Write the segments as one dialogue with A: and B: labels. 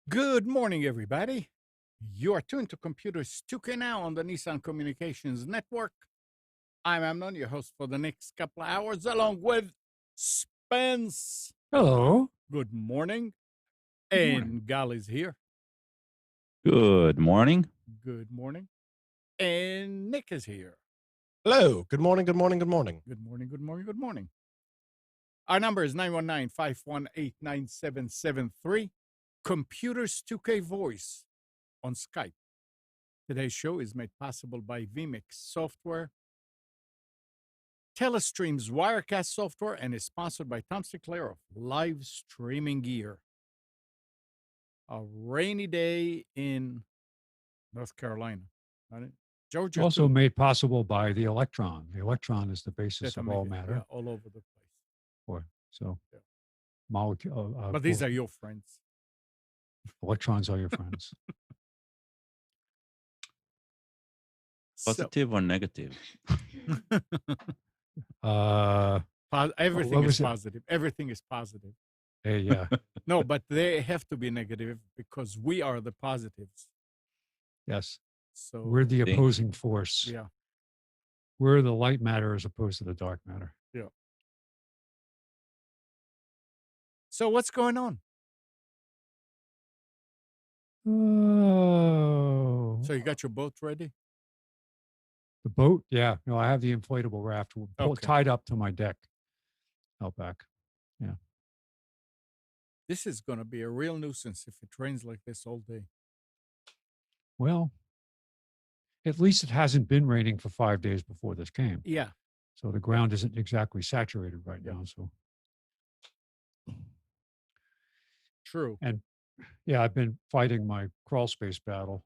A: Good morning, everybody. You are tuned to Computers 2K now on the Nissan Communications Network. I'm Amnon, your host for the next couple of hours, along with Spence.
B: Hello.
A: Good morning.
B: Good
A: And
B: morning.
A: Gal is here.
C: Good morning.
A: Good morning. And Nick is here.
D: Hello. Good morning. Good morning. Good morning.
A: Good morning. Good morning. Good morning. Our number is 919-518-9773. Computers 2K Voice on Skype. Today's show is made possible by vMix Software, Telestream's Wirecast software, and is sponsored by Tom Sinclair of Live Streaming Gear. A rainy day in North Carolina. Right? Georgia
B: Also
A: too.
B: made possible by the electron. The electron is the basis
A: That
B: of
A: I
B: all
A: make it,
B: matter.
A: yeah, all over the place.
B: So
A: Yeah.
B: molecule.
A: But these are your friends.
B: Electrons are your friends.
C: Positive or negative?
A: Everything is
B: was it?
A: positive. Everything is positive.
B: Hey, yeah.
A: No, but they have to be negative because we are the positives.
B: Yes.
A: So
B: We're the
C: Thank
B: opposing force.
A: yeah.
B: We're the light matter as opposed to the dark matter.
A: Yeah. So what's going on?
B: Oh.
A: So you got your boat ready?
B: The boat? Yeah. No, I have the inflatable raft
A: Okay.
B: tied up to my deck out back.
A: This is going to be a real nuisance if it rains like this all day.
B: Well, at least it hasn't been raining for 5 days before this came.
A: Yeah.
B: So the ground isn't exactly saturated right now. So
A: True.
B: And yeah, I've been fighting my crawl space battle.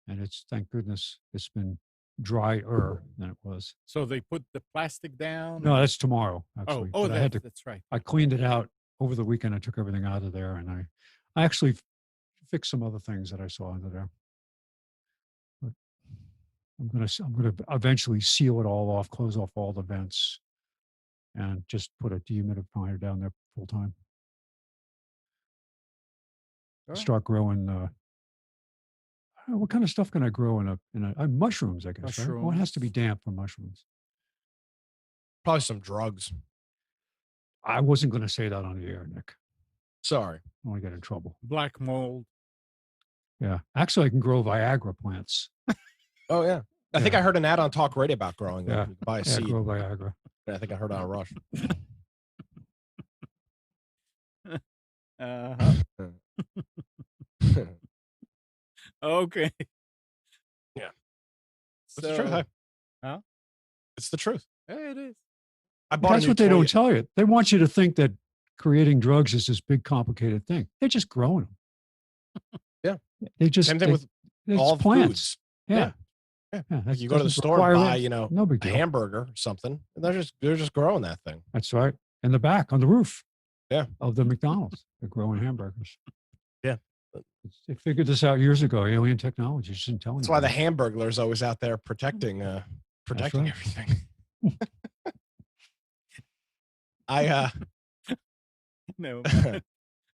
B: And it's, thank goodness, it's been drier than it was.
A: So they put the plastic down?
B: No, that's tomorrow, actually.
A: Oh,
B: But I had to,
A: that's right.
B: I cleaned it out over the weekend. I took everything out of there and I actually fixed some other things that I saw under there. But I'm going to eventually seal it all off, close off all the vents and just put a dehumidifier down there full time.
A: All right.
B: Start growing, what kind of stuff can I grow in a mushrooms, I guess, right? Well, it has to be damp for mushrooms.
D: Probably some drugs.
B: I wasn't going to say that on the air, Nick.
D: Sorry.
B: I want to get in trouble.
A: Black mold.
B: Yeah. Actually, I can grow Viagra plants.
D: Oh, yeah. I think
B: Yeah.
D: I heard an ad on Talk Radio about growing them.
B: Yeah.
D: You can buy a
B: Yeah,
D: seed.
B: grow Viagra.
D: I think I heard on Rush.
A: Okay.
D: Yeah. It's the truth. Huh?
A: Huh?
D: It's the truth.
A: Yeah, it is.
D: I bought
B: That's what they don't tell you. They want you to think that creating drugs is this big, complicated thing. They're just growing them.
D: Yeah.
B: They just,
D: Same thing with
B: it's
D: all
B: plants.
D: foods.
B: Yeah.
D: Yeah.
B: Yeah.
D: Like you go to the store and buy,
B: no big
D: a
B: deal.
D: hamburger or something. And they're just growing that thing.
B: That's right. In the back, on the roof.
D: Yeah.
B: Of the McDonald's. They're growing hamburgers.
D: Yeah.
B: They figured this out years ago. Alien technology just didn't tell
D: That's why the
B: anybody.
D: Hamburglar's always out there protecting
B: right.
D: everything. I
A: No.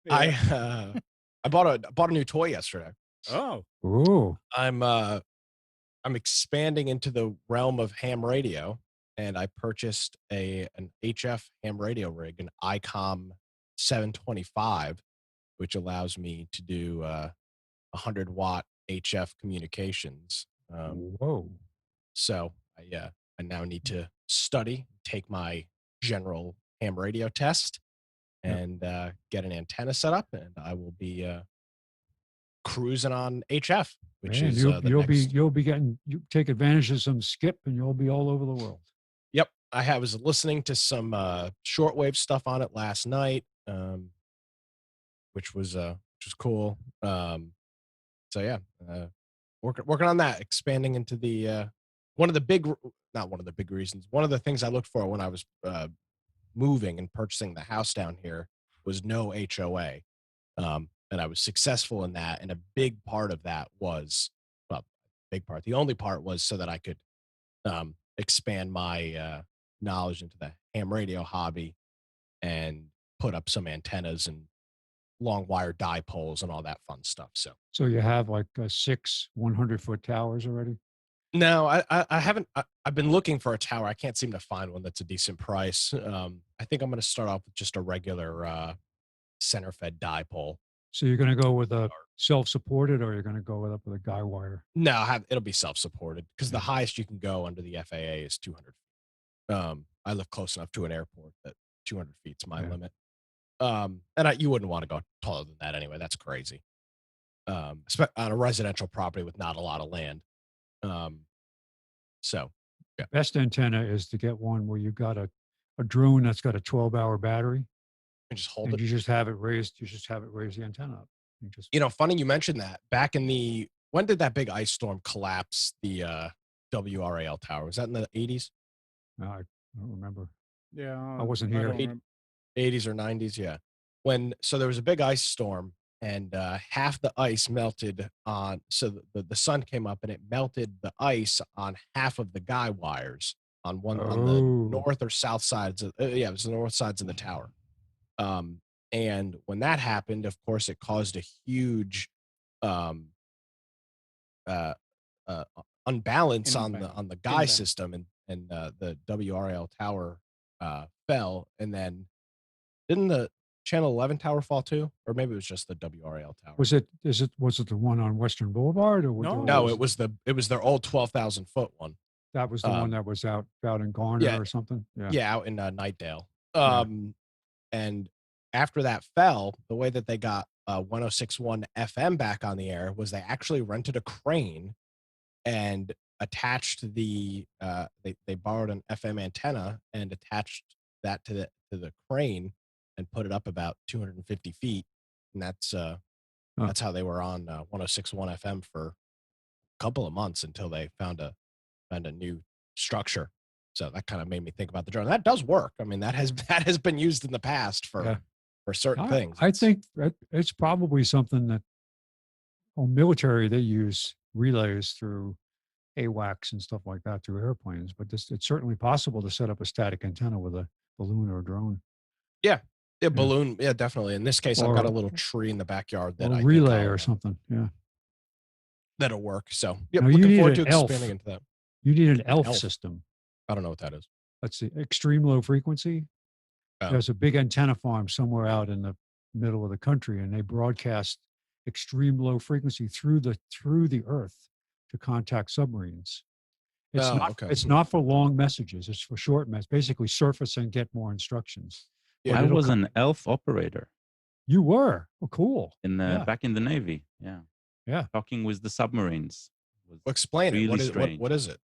D: I bought a new toy yesterday.
A: Oh.
B: Ooh.
D: I'm expanding into the realm of ham radio, and I purchased an HF ham radio rig, an ICOM 725, which allows me to do 100-watt HF communications.
B: Whoa.
D: So I now need to study, take my general ham radio test and get an antenna set up, and I will be cruising on HF, which
B: Man,
D: is
B: you'll be getting, you take advantage of some skip and you'll be all over the world.
D: Yep, I was listening to some shortwave stuff on it last night, which was cool. So yeah, working on that, expanding into the one of the big, not one of the big reasons. One of the things I looked for when I was moving and purchasing the house down here was no HOA, and I was successful in that. And a big part of that was, well, big part. The only part was so that I could expand my knowledge into the ham radio hobby and put up some antennas and long wire dipoles and all that fun stuff.
B: So you have like 6 100-foot towers already?
D: No, I haven't. I've been looking for a tower. I can't seem to find one that's a decent price. I think I'm going to start off with just a regular center fed dipole.
B: So you're going to go with a self-supported, or you're going to go with a guy wire?
D: No, it'll be self-supported because the highest you can go under the FAA is 200. I live close enough to an airport that 200 feet is my limit. And you wouldn't want to go taller than that anyway. That's crazy. On a residential property with not a lot of land. So yeah.
B: Best antenna is to get one where you got a drone that's got a 12-hour battery.
D: And just hold
B: and
D: it.
B: You just have it raised. You just have it raise the antenna up.
D: Funny you mentioned that. Back in when did that big ice storm collapse the WRAL tower? Was that in the 80s?
B: No, I don't remember.
A: Yeah,
B: I wasn't here.
D: 80s or 90s, yeah. So there was a big ice storm, and half the ice melted on. So the sun came up and it melted the ice on half of the guy wires on the north or south sides. It was the north sides of the tower. And when that happened, of course, it caused a huge unbalance on the guy system, and the WRAL tower fell. And then didn't the Channel 11 tower fall too, or maybe it was just the WRAL tower?
B: Was it the one on Western Boulevard, or
D: no? It was their old 12,000-foot one.
B: That was the one that was out in Garner or something.
D: Yeah, out in Nightdale. And after that fell, the way that they got 106.1 FM back on the air was they actually rented a crane and attached they borrowed an FM antenna and attached that to the crane and put it up about 250 feet. And that's how they were on 106.1 FM for a couple of months until they found a new structure. So that kind of made me think about the drone. That does work. I mean, that has been used in the past for certain things.
B: I think it's probably something that military, they use relays through AWACS and stuff like that through airplanes, but it's certainly possible to set up a static antenna with a balloon or a drone.
D: Yeah, balloon. Yeah, definitely. In this case, I've got a little tree in the backyard that
B: I relay or something. Yeah,
D: that'll work. So yeah,
B: now,
D: looking forward to expanding into that.
B: You need an ELF system.
D: I don't know what that is.
B: Let's see, extreme low frequency. There's a big antenna farm somewhere out in the middle of the country, and they broadcast extreme low frequency through the earth to contact submarines. It's not for long messages. It's for short messages. Basically, surface and get more instructions.
C: Yeah, I was an ELF operator.
B: You were? Oh, cool.
C: Back in the Navy. Yeah.
B: Yeah.
C: Talking with the submarines.
D: Explain it. What is it?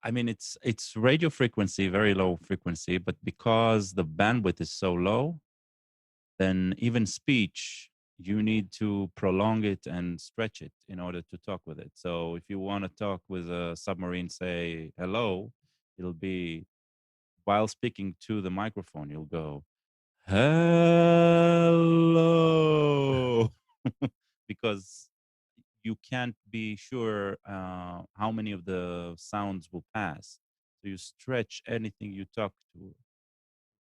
C: I mean, it's radio frequency, very low frequency, but because the bandwidth is so low, then even speech, you need to prolong it and stretch it in order to talk with it. So if you want to talk with a submarine, say hello, it'll be, while speaking to the microphone, you'll go, hello, because you can't be sure how many of the sounds will pass. So you stretch anything you talk to.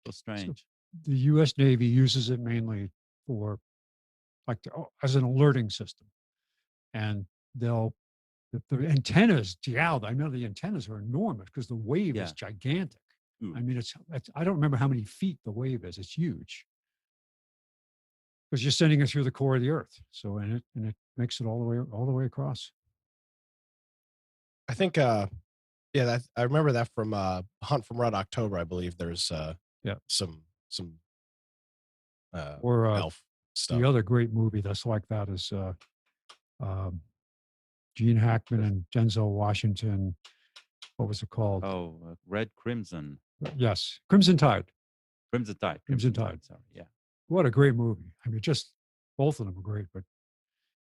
C: So strange.
B: So the U.S. Navy uses it mainly for as an alerting system. And the antennas, I know the antennas are enormous because the wave is gigantic. I mean, I don't remember how many feet the wave is. It's huge. Because you're sending it through the core of the earth. So, and it makes it all the way across.
D: I think, Yeah, that I remember that from Hunt from Red October. I believe there's
B: Yeah.
D: some
B: Or
D: elf
B: the
D: stuff.
B: other great movie that's like that is um, Gene Hackman and Denzel Washington. What was it called?
C: Oh, Red Crimson.
B: Yes, Crimson Tide.
C: Crimson Tide.
B: Crimson Tide.
C: Sorry. Yeah.
B: What a great movie. I mean, just both of them are great, but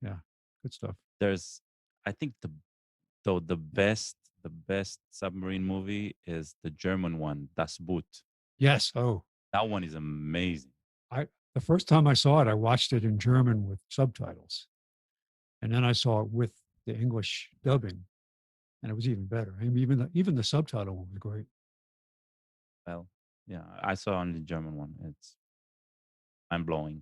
B: yeah, good stuff.
C: There's, I think the best submarine movie is the German one, Das Boot.
B: Yes. Oh,
C: That one is amazing.
B: the first time I saw it, I watched it in German with subtitles, and then I saw it with the English dubbing, and it was even better. I mean, even the subtitle one was great.
C: Well, yeah, I saw only the German one. It's mind blowing.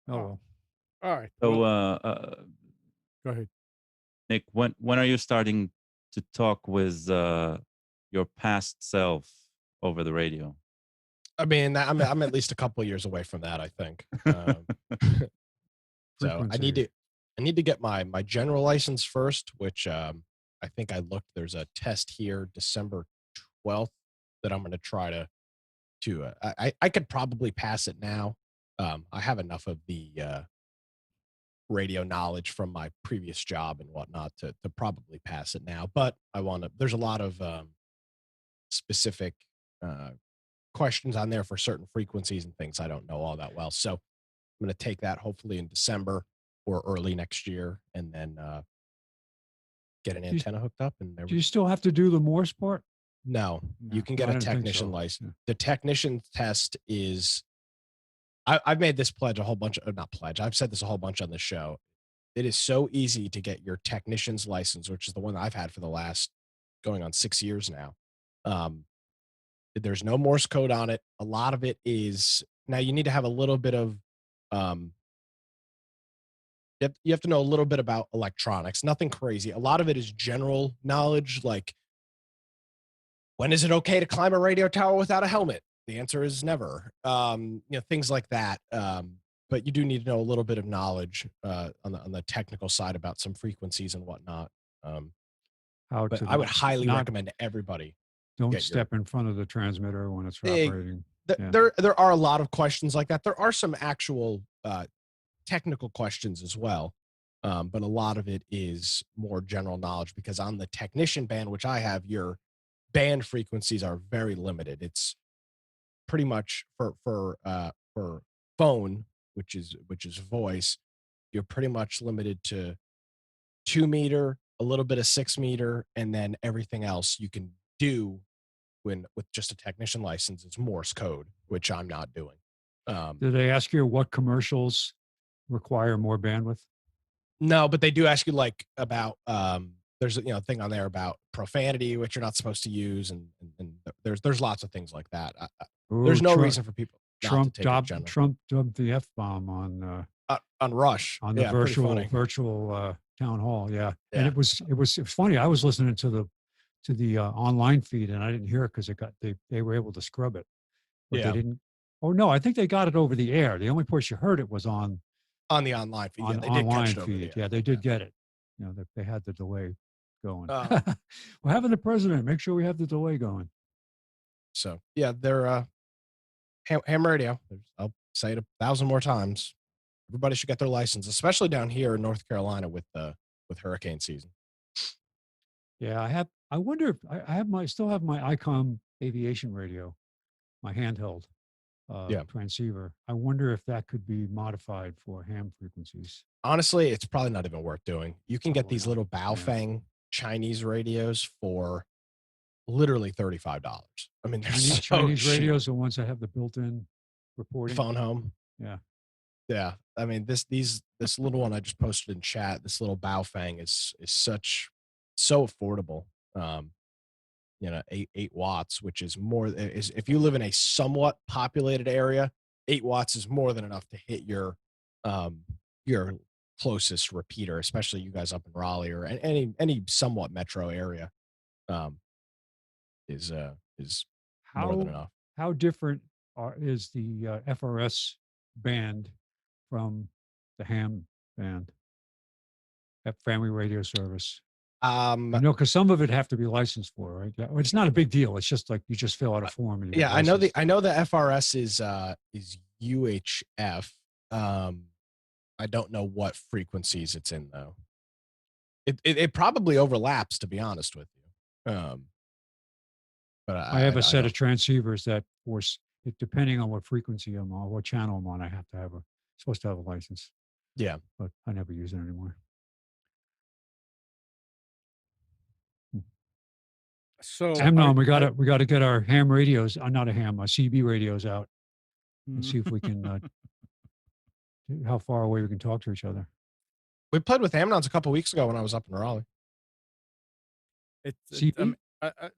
B: Oh well.
A: All right.
C: So,
A: well, go ahead.
C: Nick, when are you starting to talk with your past self over the radio?
D: I mean, I'm at least a couple of years away from that, I think. So I need to get my general license first, which I think I looked. There's a test here December 12th that I'm going to try to. I could probably pass it now. I have enough of the radio knowledge from my previous job and whatnot to probably pass it now. But I want to. There's a lot of specific questions on there for certain frequencies and things I don't know all that well. So I'm going to take that hopefully in December or early next year, and then get an antenna hooked up. And
B: do you still have to do the Morse part?
D: No, you can get a technician license. The technician test is. I've made this pledge a whole bunch of, not pledge. I've said this a whole bunch on the show. It is so easy to get your technician's license, which is the one I've had for the last going on 6 years now. There's no Morse code on it. A lot of it is now you need to have a little bit of you have to know a little bit about electronics, nothing crazy. A lot of it is general knowledge, like when is it okay to climb a radio tower without a helmet? The answer is never. Things like that. But you do need to know a little bit of knowledge on the technical side about some frequencies and whatnot. But I would highly recommend everybody.
B: Don't step in front of the transmitter when it's operating.
D: There are a lot of questions like that. There are some actual technical questions as well. But a lot of it is more general knowledge because on the technician band, which I have, your band frequencies are very limited. It's pretty much for phone, which is voice, you're pretty much limited to 2 meter, a little bit of 6 meter, and then everything else you can do with just a technician license is Morse code, which I'm not doing.
B: Do they ask you what commercials require more bandwidth?
D: No, but they do ask you like about there's a thing on there about profanity, which you're not supposed to use, and there's lots of things like that. There's no reason for people.
B: Trump dumped the F-bomb
D: on Rush
B: on the virtual town hall. Yeah, and it was funny. I was listening to the online feed, and I didn't hear it because they were able to scrub it, but they didn't. Oh no, I think they got it over the air. The only place you heard it was on
D: the online feed.
B: On
D: they
B: did online
D: catch it
B: feed. Yeah, they did get it. They had the delay going. We're having the president. Make sure we have the delay going.
D: So yeah, they're ham radio. I'll say it 1,000 more times. Everybody should get their license, especially down here in North Carolina with hurricane season.
B: Yeah, I wonder if I still have my ICOM aviation radio, my handheld transceiver. I wonder if that could be modified for ham frequencies.
D: Honestly, it's probably not even worth doing. You can get these little Baofeng Chinese radios for literally $35. I mean, they're
B: Chinese radios, the ones that have the built-in reporting.
D: Phone home.
B: Yeah.
D: Yeah. I mean, this little one I just posted in chat, this little Baofeng is so affordable. 8 watts, which is more is if you live in a somewhat populated area, 8 watts is more than enough to hit your closest repeater, especially you guys up in Raleigh or any somewhat metro area. Is more than enough.
B: How different is the FRS band from the ham band? family radio service?
D: Um,
B: I know, because some of it have to be licensed for, right? Yeah, well, it's not a big deal. It's just like you just fill out a form and you get
D: yeah, I know
B: licensed.
D: the FRS is UHF. I don't know what frequencies it's in though. It probably overlaps, to be honest with you. But
B: I have a set
D: don't.
B: of transceivers that force it, depending on what frequency I'm on, what channel I'm on, I have to have supposed to have a license,
D: Yeah.
B: but I never use it anymore.
A: So
B: Amnon, we gotta get our ham radios, not a ham, CB radios out and see if we can, how far away we can talk to each other.
D: We played with Amnons a couple weeks ago when I was up in Raleigh.
B: CB?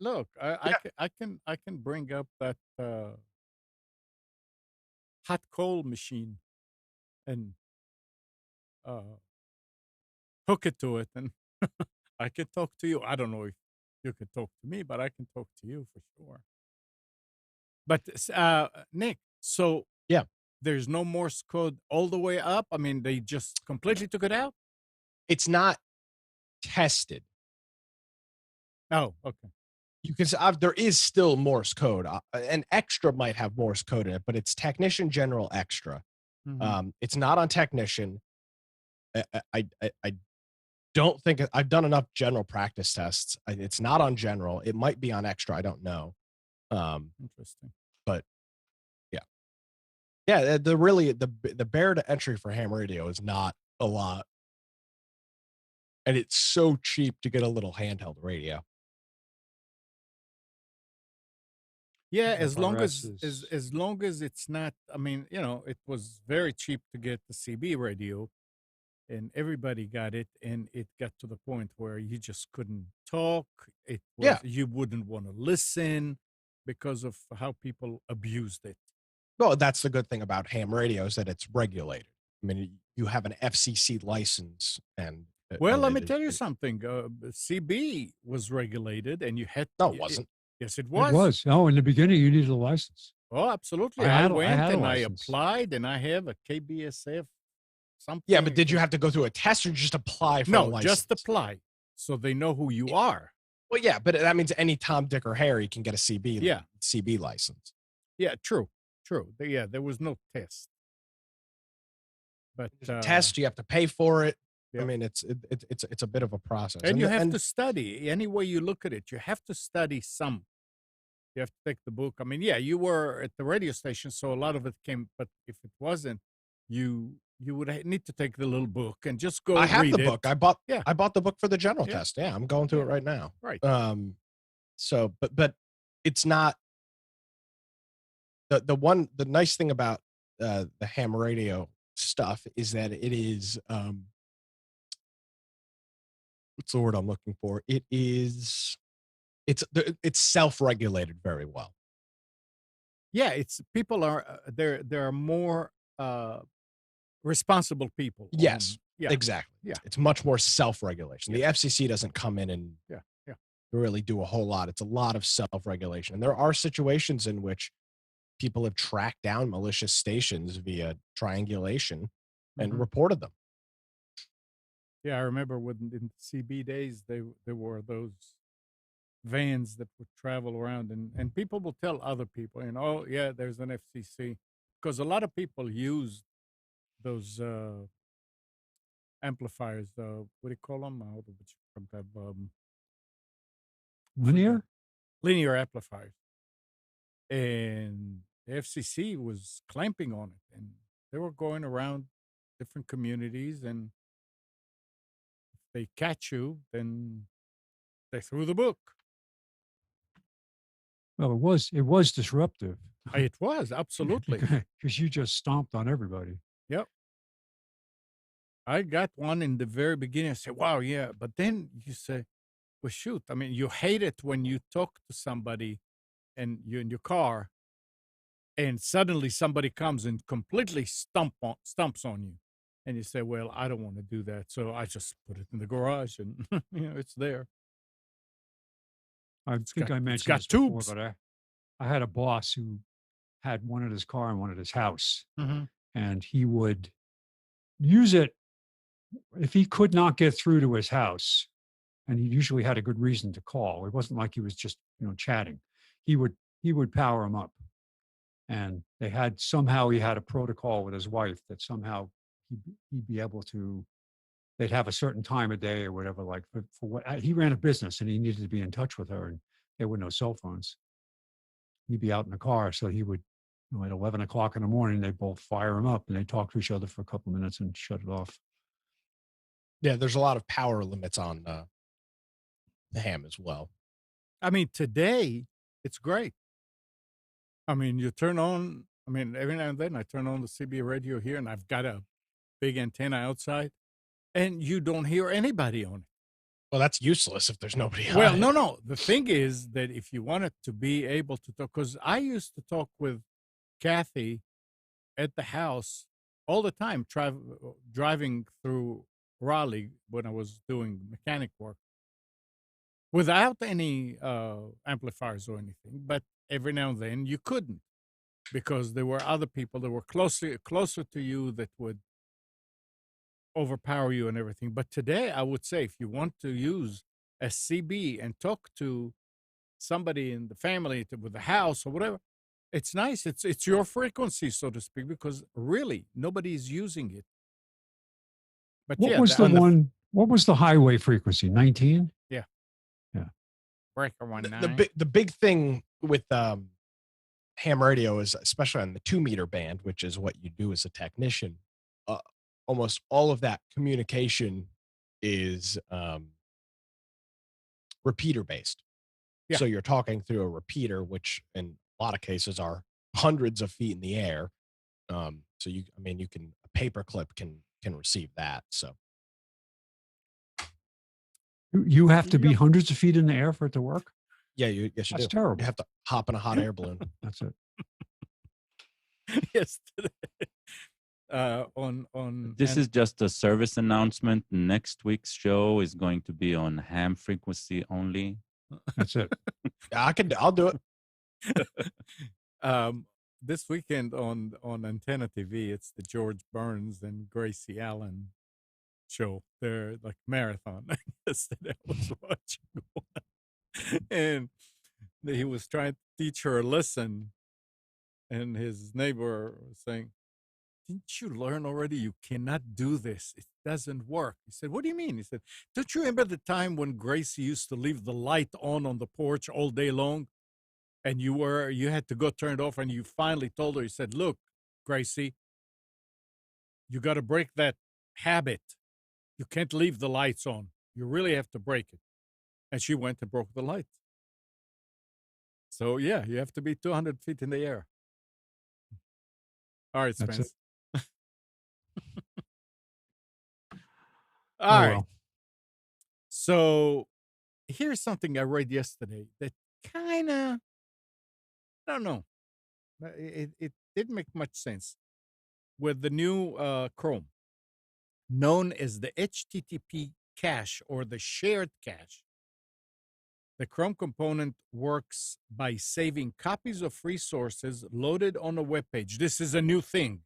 A: Look, I can bring up that hot coal machine and hook it to it, and I can talk to you. I don't know if you can talk to me, but I can talk to you for sure. But Nick, so
D: Yeah.
A: there's no Morse code all the way up. I mean, they just completely took it out.
D: It's not tested.
A: Oh, okay.
D: You can there is still Morse code. An extra might have Morse code in it, but it's Technician General Extra.
A: Mhm.
D: It's not on Technician. I don't think I've done enough general practice tests. It's not on General. It might be on Extra. I don't know.
A: Interesting.
D: But yeah, the barrier to entry for ham radio is not a lot, and it's so cheap to get a little handheld radio.
A: Yeah, as long
B: FRS
A: as long as it's not. I mean, it was very cheap to get the CB radio, and everybody got it, and it got to the point where you just couldn't talk. It was
D: Yeah.
A: you wouldn't want to listen because of how people abused it.
D: Well, that's the good thing about ham radio is that it's regulated. I mean, you have an FCC license, and
A: Well,
D: and
A: let me
D: it-
A: tell you
D: it-
A: something. CB was regulated, and you had.
D: No, it wasn't.
A: Yes, it
B: It
A: was.
B: was. Oh, in the beginning, you needed a license.
A: Oh, absolutely.
B: I
A: I
B: had
A: went
B: a
A: and I
B: license.
A: applied, and I have a KBSF something.
D: Yeah, but did you have to go through a test or just apply for a
A: No,
D: license?
A: just apply, so they know who you are.
D: Well, yeah, but that means any Tom, Dick, or Harry can get a CB.
A: Yeah.
D: CB license.
A: Yeah, true. Yeah, there was no test. But
D: Test, you have to pay for it.
A: Yeah.
D: I mean, it's a bit of a process,
A: and you have to study. Any way you look at it, you have to study some. You have to take the book. I mean, yeah, you were at the radio station, so a lot of it came. But if it wasn't, you would need to take the little book and just go.
D: I have
A: read
D: the
A: it.
D: book. I bought the book for the general
A: Yeah.
D: test. Yeah, I'm going through it
A: Yeah.
D: right now.
A: Right.
D: So, but it's not the nice thing about the ham radio stuff is that it is what's the word I'm looking for? It's self-regulated very well.
A: Yeah, it's people are there are more responsible people.
D: Yes,
A: Yeah.
D: exactly.
A: Yeah.
D: It's much more self-regulation. The FCC doesn't come in and
A: Yeah.
D: really do a whole lot. It's a lot of self-regulation. And there are situations in which people have tracked down malicious stations via triangulation and
A: Mhm.
D: reported them.
A: Yeah, I remember when in CB days there were those vans that would travel around and people will tell other people, oh yeah, there's an FCC, because a lot of people use those amplifiers. What do you call them?
B: Linear?
A: Linear amplifiers, and the FCC was clamping on it, and they were going around different communities, and if they catch you, then they threw the book.
B: Well, it was disruptive.
A: It was absolutely.
B: Because you just stomped on everybody.
A: Yep. I got one in the very beginning. I said, wow, yeah. But then you say, well, shoot. I mean, you hate it when you talk to somebody and you're in your car and suddenly somebody comes and completely stumps on you. And you say, well, I don't want to do that. So I just put it in the garage and, it's there.
B: I think I mentioned
A: got
B: this before,
A: tubes.
B: but I had a boss who had one at his car and one at his house.
A: Mm-hmm.
B: And he would use it if he could not get through to his house, and he usually had a good reason to call, it wasn't like he was just, chatting. He would power him up. And they had somehow he had a protocol with his wife that somehow he'd be able to. They'd have a certain time of day or whatever. Like for what he ran a business and he needed to be in touch with her, and there were no cell phones. He'd be out in the car, so he would, at 11 o'clock in the morning, they both fire him up and they talk to each other for a couple of minutes and shut it off.
D: Yeah, there's a lot of power limits on the ham as well.
A: I mean, today it's great. I mean, you turn on, every now and then I turn on the CB radio here and I've got a big antenna outside and you don't hear anybody on it.
D: Well, that's useless if there's nobody on
A: Well,
D: it.
A: no. The thing is that if you wanted to be able to talk, because I used to talk with Kathy at the house all the time, driving through Raleigh when I was doing mechanic work without any amplifiers or anything. But every now and then you couldn't because there were other people that were closer to you that would overpower you and everything. But today, I would say if you want to use a CB and talk to somebody in the family with the house or whatever, it's nice. It's your frequency, so to speak, because really nobody is using it. But
B: what
A: yeah,
B: was what was the highway frequency? 19?
A: Yeah.
B: Yeah.
A: Breaker 19.
D: The big thing with ham radio is, especially on the 2-meter band, which is what you do as a technician, almost all of that communication is repeater based.
A: Yeah.
D: So you're talking through a repeater, which in a lot of cases are hundreds of feet in the air. So a paper clip can receive that. So
B: you have to be hundreds of feet in the air for it to work?
D: Yeah, yes, you
B: That's
D: do.
B: terrible.
D: You have to hop in a hot air balloon.
B: That's it.
A: Yes. On
C: This is just a service announcement. Next week's show is going to be on ham frequency only.
B: That's it.
D: I'll do it.
A: This weekend on Antenna TV, it's the George Burns and Gracie Allen show. They're like marathon. Yesterday I was watching one, and he was trying to teach her a lesson, and his neighbor was saying, "Didn't you learn already? You cannot do this. It doesn't work." He said, "What do you mean?" He said, "Don't you remember the time when Gracie used to leave the light on the porch all day long? And you had to go turn it off, and you finally told her," you said, "Look, Gracie, you got to break that habit. You can't leave the lights on. You really have to break it." And she went and broke the lights. So, yeah, you have to be 200 feet in the air. All right,
B: That's
A: Spence.
B: it.
A: All right.
B: Well.
A: So, here's something I read yesterday that kind of, I don't know. It didn't make much sense with the new Chrome, known as the HTTP cache or the shared cache. The Chrome component works by saving copies of resources loaded on a web page. This is a new thing,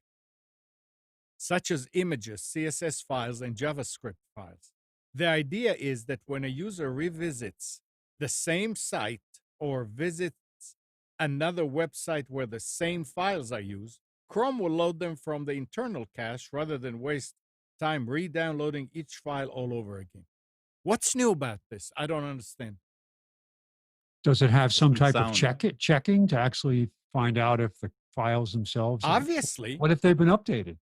A: such as images, CSS files, and JavaScript files. The idea is that when a user revisits the same site or visits another website where the same files are used, Chrome will load them from the internal cache rather than waste time re-downloading each file all over again. What's new about this? I don't understand.
B: Does it have some type of
C: Sound.
B: checking to actually find out if the files themselves?
A: Obviously.
B: What if they've been updated?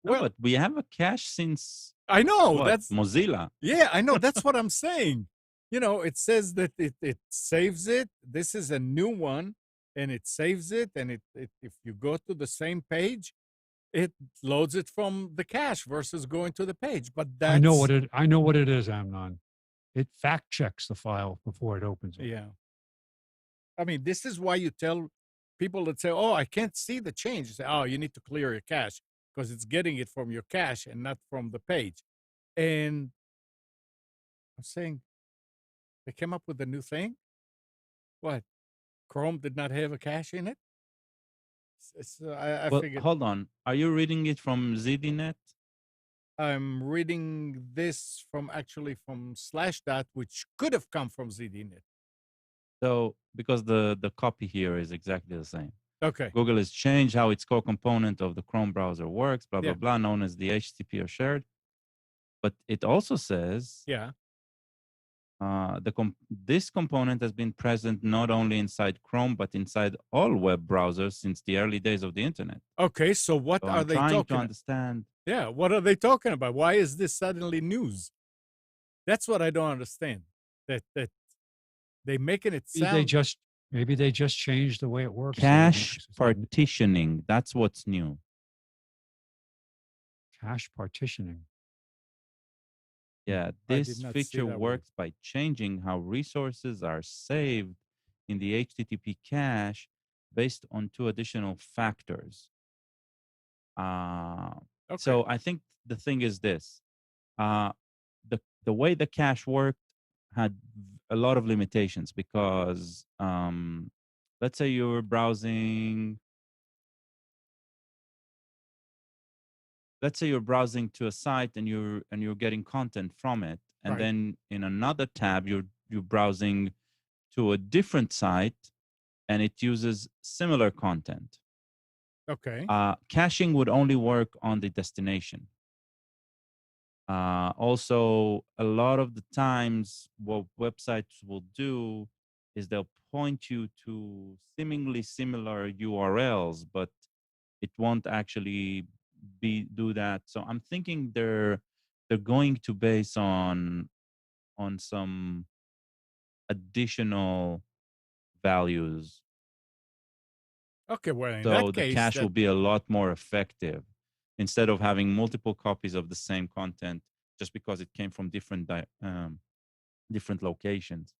C: Well, but we have a cache since
A: I know
C: that's Mozilla.
A: Yeah, I know. That's what I'm saying. It says that it saves it. This is a new one, and it saves it. And it if you go to the same page, it loads it from the cache versus going to the page. But that's,
B: I know what it is, Amnon. It fact checks the file before it opens it.
A: Yeah. I mean, this is why you tell people that say, "Oh, I can't see the change." You say, "Oh, you need to clear your cache because it's getting it from your cache and not from the page." And I'm saying, they came up with a new thing. What? Chrome did not have a cache in it? I
C: Well,
A: figured.
C: hold on. Are you reading it from ZDNet?
A: I'm reading this from Slashdot, which could have come from ZDNet.
C: So because the copy here is exactly the same.
A: Okay.
C: Google has changed how its core component of the Chrome browser works, blah, blah,
A: Yeah.
C: blah, known as the HTTP or shared. But it also says
A: Yeah.
C: this component has been present not only inside Chrome, but inside all web browsers since the early days of the internet.
A: Okay. So what
C: So
A: are
C: I'm
A: they
C: trying to
A: talking about?
C: understand.
A: Yeah. What are they talking about? Why is this suddenly news? That's what I don't understand. That they making it sound.
B: Maybe they just changed the way it works.
C: Cache partitioning. That's what's new.
B: Cache partitioning.
C: Yeah,
A: I
C: this
A: did not see
C: feature
A: that word.
C: works by changing how resources are saved in the HTTP cache based on two additional factors.
A: Okay.
C: So I think the thing is this: the way the cache worked had a lot of limitations because let's say you were browsing. Let's say you're browsing to a site and you're getting content from it, and
A: Right.
C: then in another tab you're browsing to a different site, and it uses similar content.
A: Okay.
C: Caching would only work on the destination. Also, a lot of the times, what websites will do is they'll point you to seemingly similar URLs, but it won't actually do that. So I'm thinking they're going to base on some additional values.
A: Okay. Well, in
C: So
A: that
C: the
A: case,
C: cache will be a lot more effective instead of having multiple copies of the same content just because it came from different locations.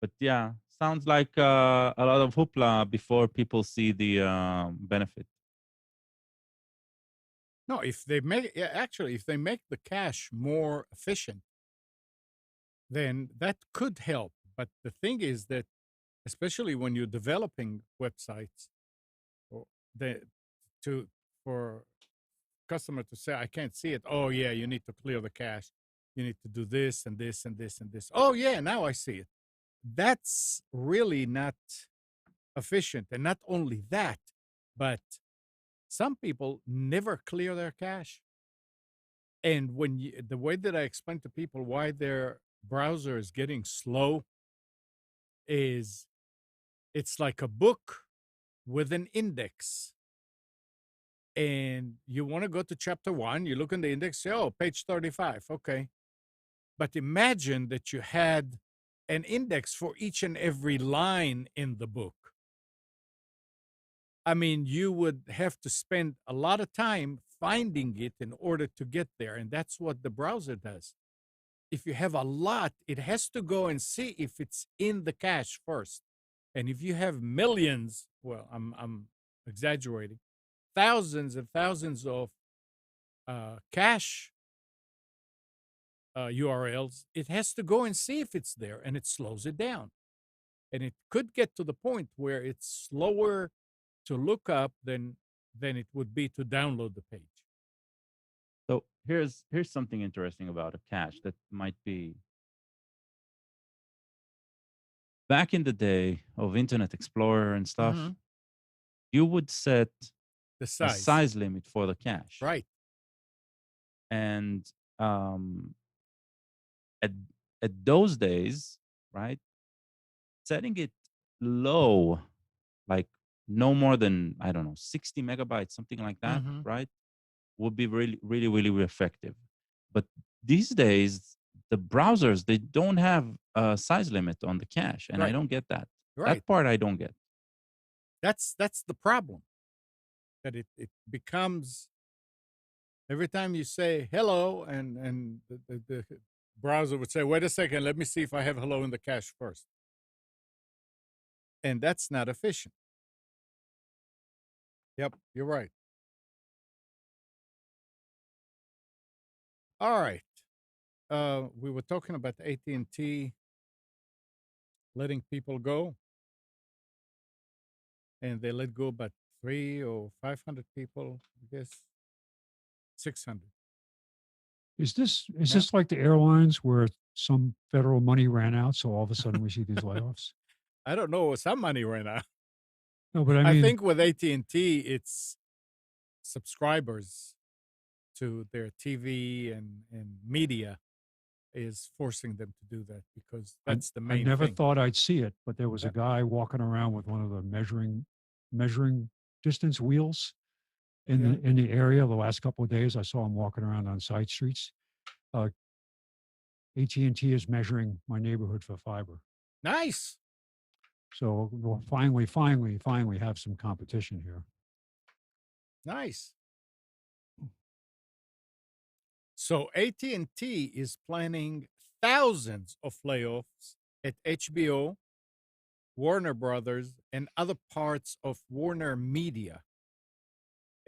C: But yeah, sounds like a lot of hoopla before people see the benefit.
A: no, if they make if they make the cache more efficient, then that could help. But the thing is that, especially when you're developing websites, or the to for customer to say, I can't see it. Oh yeah, you need to clear the cache. You need to do this and this and this and this. Oh yeah, now I see it. That's really not efficient. And not only that, but some people never clear their cache. And the way that I explain to people why their browser is getting slow is it's like a book with an index. And you want to go to chapter 1, you look in the index, say, oh, page 35. Okay. But imagine that you had an index for each and every line in the book. I mean, you would have to spend a lot of time finding it in order to get there. And that's what the browser does. If you have a lot, it has to go and see if it's in the cache first. And if you have millions, well, I'm exaggerating, thousands and thousands of cache URLs, it has to go and see if it's there, and it slows it down. And it could get to the point where it's slower to look up than it would be to download the page.
C: So here's something interesting about a cache that might be back in the day of Internet Explorer and stuff.
A: Mhm.
C: You would set
A: The
C: a
A: size.
C: size limit for the cache,
A: Right.
C: and at those days, right, setting it low, like no more than, I don't know, 60 megabytes, something like that,
A: Mhm.
C: right, would be really, really, really effective. But these days, the browsers, they don't have a size limit on the cache, and I
A: Right.
C: don't get that.
A: Right.
C: That part I don't get.
A: That's the problem. That it becomes every time you say hello, and the browser would say, wait a second, let me see if I have hello in the cache first. And that's not efficient. Yep, you're right. All right. We were talking about AT&T letting people go, and they let go about 300 or 500 people, I guess 600.
B: Is this like the airlines where some federal money ran out, so all of a sudden we see these layoffs?
A: I don't know. Some money right now.
B: No, but I
A: I
B: mean,
A: think with AT&T, it's subscribers to their TV and media is forcing them to do that because that's the
B: I
A: main
B: never
A: thing.
B: thought I'd see it, but there was
A: Yeah.
B: a guy walking around with one of the measuring distance wheels in the area. The last couple of days, I saw him walking around on side streets. AT&T is measuring my neighborhood for fiber,
A: Nice.
B: so we'll finally have some competition here.
A: Nice. So AT&T is planning thousands of layoffs at HBO, Warner Brothers, and other parts of Warner Media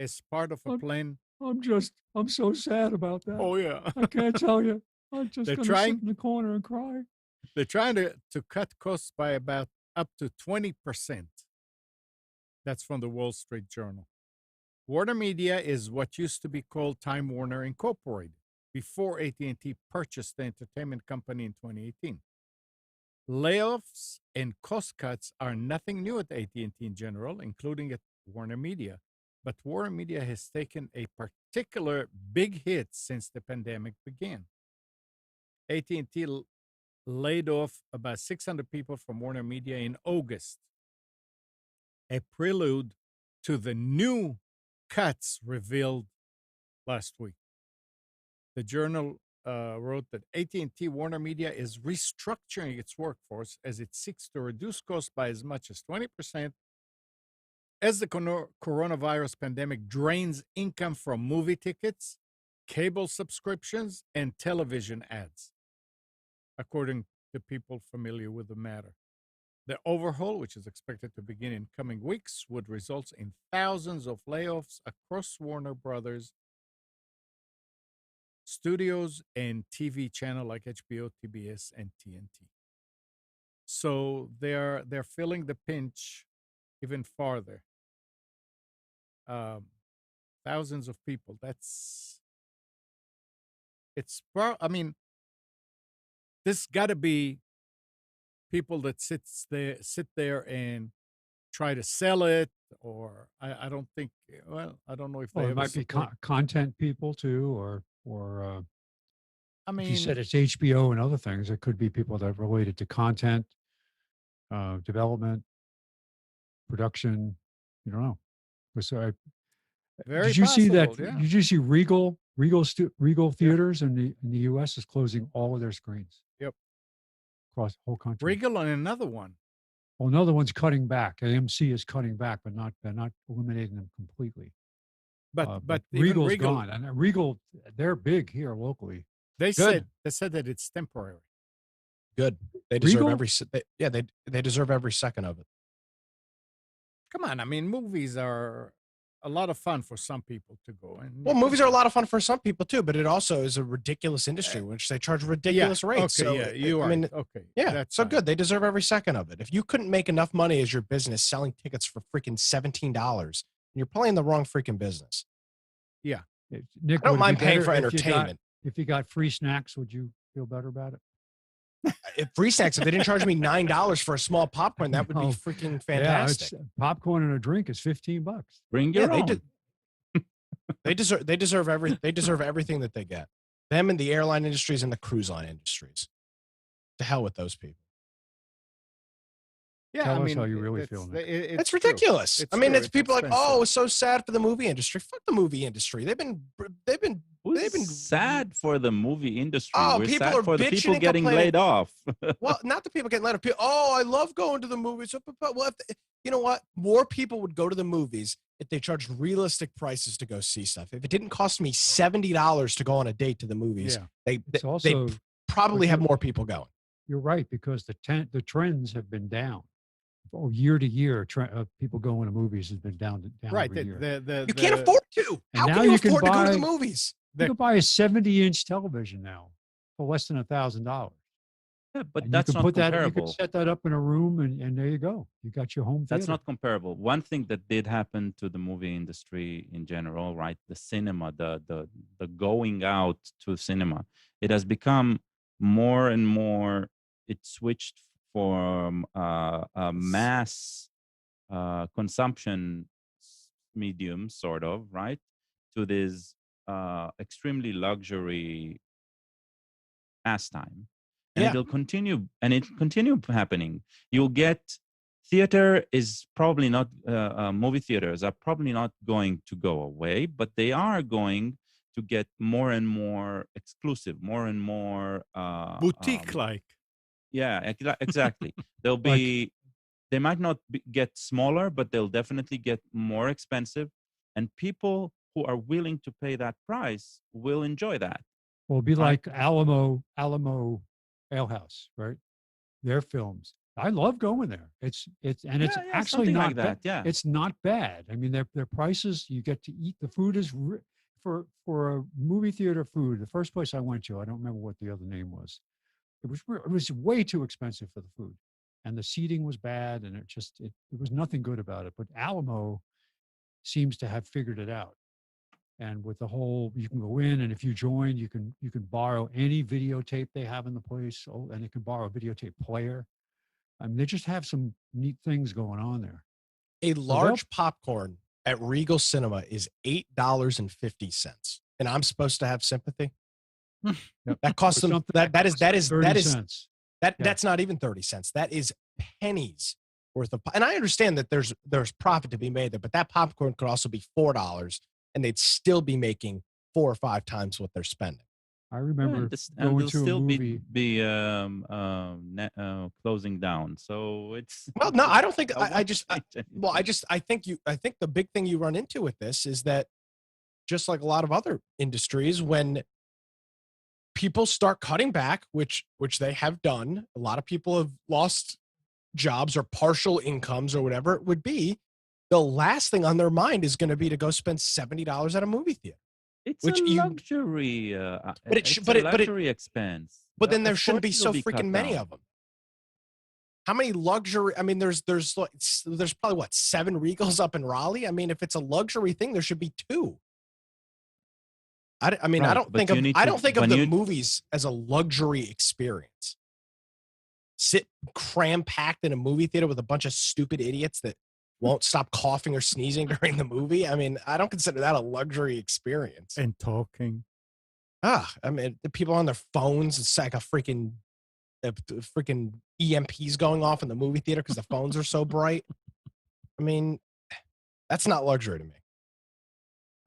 A: as part of a
B: I'm-
A: plan.
B: I'm so sad about that.
A: Oh, yeah.
B: I can't tell you. I'm just
A: They're
B: going to
A: trying-
B: sit in the corner and cry.
A: They're trying to cut costs by about up to 20%. That's from the Wall Street Journal. Warner Media is what used to be called Time Warner Incorporated before AT&T purchased the entertainment company in 2018. Layoffs and cost cuts are nothing new at AT&T in general, including at Warner Media. But Warner Media has taken a particular big hit since the pandemic began. AT&T laid off about 600 people from Warner Media in August, a prelude to the new cuts revealed last week. The Journal wrote that AT&T Warner Media is restructuring its workforce as it seeks to reduce costs by as much as 20% as the coronavirus pandemic drains income from movie tickets, cable subscriptions, and television ads, according to people familiar with the matter. The overhaul, which is expected to begin in coming weeks, would result in thousands of layoffs across Warner Brothers studios and TV channel like HBO, TBS, and TNT. So they're feeling the pinch even farther. Thousands of people. I mean, this got to be people that sit there and try to sell it, or I don't think. Well, I don't know if they
B: Well, it
A: ever
B: might be
A: support-
B: content people too, or
A: I
B: if you
A: mean,
B: said it's HBO and other things, it could be people that are related to content, development, production. You don't know. So
A: very
B: did you see that?
A: possible, yeah.
B: Did you see Regal Theaters in the U.S. is closing all of their screens?
A: Yep.
B: Across the whole country.
A: Regal and another one.
B: Well, another one's cutting back. AMC is cutting back, but they're not eliminating them completely.
A: But even
B: Regal's
A: Regal,
B: gone, and Regal, they're big here locally.
A: they
B: Good.
A: said that it's temporary.
D: Good. They deserve
B: Regal?
D: they deserve every second of it.
A: Come on, I mean, movies are a lot of fun for some people to go. And
D: Well, movies are a lot of fun for some people too, but it also is a ridiculous industry in which they charge ridiculous rates.
A: Okay,
D: So,
A: yeah, you are.
D: I mean,
A: Okay,
D: yeah,
A: that's
D: so
A: fine.
D: good. They deserve every second of it. If you couldn't make enough money as your business selling tickets for freaking $17, you're playing the wrong freaking business.
B: Nick,
D: I don't
B: would it
D: mind
B: be
D: paying
B: better
D: for
B: if you got-
D: entertainment.
B: If you got free snacks, would you feel better about it?
D: If free snacks, if they didn't charge me $9 for a small popcorn, that would be
B: No.
D: freaking
B: Yeah,
D: fantastic.
B: it's popcorn and a drink is $15.
C: Bring your
D: Yeah,
C: own.
D: they deserve everything that they get. Them and the airline industries and the cruise line industries. To hell with those people.
A: Yeah,
B: Tell
A: I
B: us
A: mean,
B: how you really
A: it's-
B: feel, Nick.
D: It's
A: true.
D: ridiculous.
A: It's
D: I mean,
A: true.
D: it's people like,
A: expensive.
D: oh, it's so sad for the movie industry. Fuck the movie industry.
C: Who's
D: they've been
C: sad for the movie industry.
D: Oh,
C: We're
D: people
C: sad
D: are
C: for the
D: bitching
C: people
D: and
C: getting
D: complaining.
C: laid off.
D: well, not the people getting let off. Oh, I love going to the movies. Well, you know what? More people would go to the movies if they charged realistic prices to go see stuff. If it didn't cost me $70 to go on a date to the movies,
A: Yeah.
B: It's also,
D: probably
B: but
D: have
B: you-
D: more people going.
B: you're right, because the trends have been down. Year to year, people going to movies has been down
A: Right.
B: every year.
D: You can't afford to.
B: And
D: How
B: now
D: can you
B: you can
D: afford to go to the
B: buy-
D: movies?
B: You can buy a 70-inch television now for less than $1,000.
C: Yeah, but
B: And
C: that's
B: you can
C: not
B: put that, you can
C: comparable.
B: set that up in a room and there you go. You got your home
C: That's
B: theater.
C: not comparable. One thing that did happen to the movie industry in general, right? The cinema, the going out to cinema, it has become more and more. It switched from a mass consumption medium, sort of, right, to this extremely luxury pastime, and
D: Yeah.
C: it'll continue, and it continue happening. You'll get theater is probably not movie theaters are probably not going to go away, but they are going to get more and more exclusive, more and more
A: Boutique-like.
C: yeah, exactly. They'll
B: Like,
C: be they might not get smaller, but they'll definitely get more expensive, and people who are willing to pay that price will enjoy that.
B: well, it'd be
C: Right.
B: like Alamo Ale House, right? Their films. I love going there. It's and it's
C: Yeah, yeah,
B: actually
C: something
B: not
C: like that. Yeah.
B: It's not bad. I mean, their prices. You get to eat. The food is for a movie theater food. The first place I went to, I don't remember what the other name was. It was way too expensive for the food, and the seating was bad, and it was nothing good about it. But Alamo seems to have figured it out. And with the whole, you can go in, and if you join, you can borrow any videotape they have in the place. Oh, and you can borrow a videotape player. I mean, they just have some neat things going on there.
D: A
B: So
D: large popcorn at Regal Cinema is $8.50, and I'm supposed to have sympathy.
B: Yep.
D: That costs
B: For
D: them
B: something that costs 30 cents. Yeah.
D: That's not even 30 cents. That is pennies worth of. And I understand that there's profit to be made there, but that popcorn could also be $4, and they'd still be making 4 or 5 times what they're spending.
B: I
C: Yeah,
B: remember
C: and
B: going
C: they'll
B: to a
C: still
B: movie.
C: be closing down. So it's
D: Well, no, I don't think.
C: I won't change
D: Well,
C: anything.
D: I think the big thing you run into with this is that, just like a lot of other industries, when people start cutting back, which they have done, a lot of people have lost jobs or partial incomes or whatever it would be. The last thing on their mind is going to be to go spend $70 at a movie theater.
C: It's
D: Which
C: a
D: you-
C: luxury.
D: But it sh-
C: It's
D: but
C: a
D: it- but it-
C: luxury expense.
D: But then there
C: Of
D: shouldn't be
C: course
D: so
C: it'll cut
D: freaking many
C: down.
D: of them. How many luxury? I mean, there's probably what, 7 Regals up in Raleigh. I mean, if it's a luxury thing, there should be 2. I mean,
C: Right,
D: I don't
C: but
D: think
C: you
D: of
C: need
D: I
C: to-
D: don't think of
C: when
D: the
C: you-
D: movies as a luxury experience. Sit cram packed in a movie theater with a bunch of stupid idiots that won't stop coughing or sneezing during the movie. I mean, I don't consider that a luxury experience.
A: And talking.
D: I mean, the people on their phones, it's like a freaking EMPs going off in the movie theater because the phones are so bright. I mean, that's not luxury to me.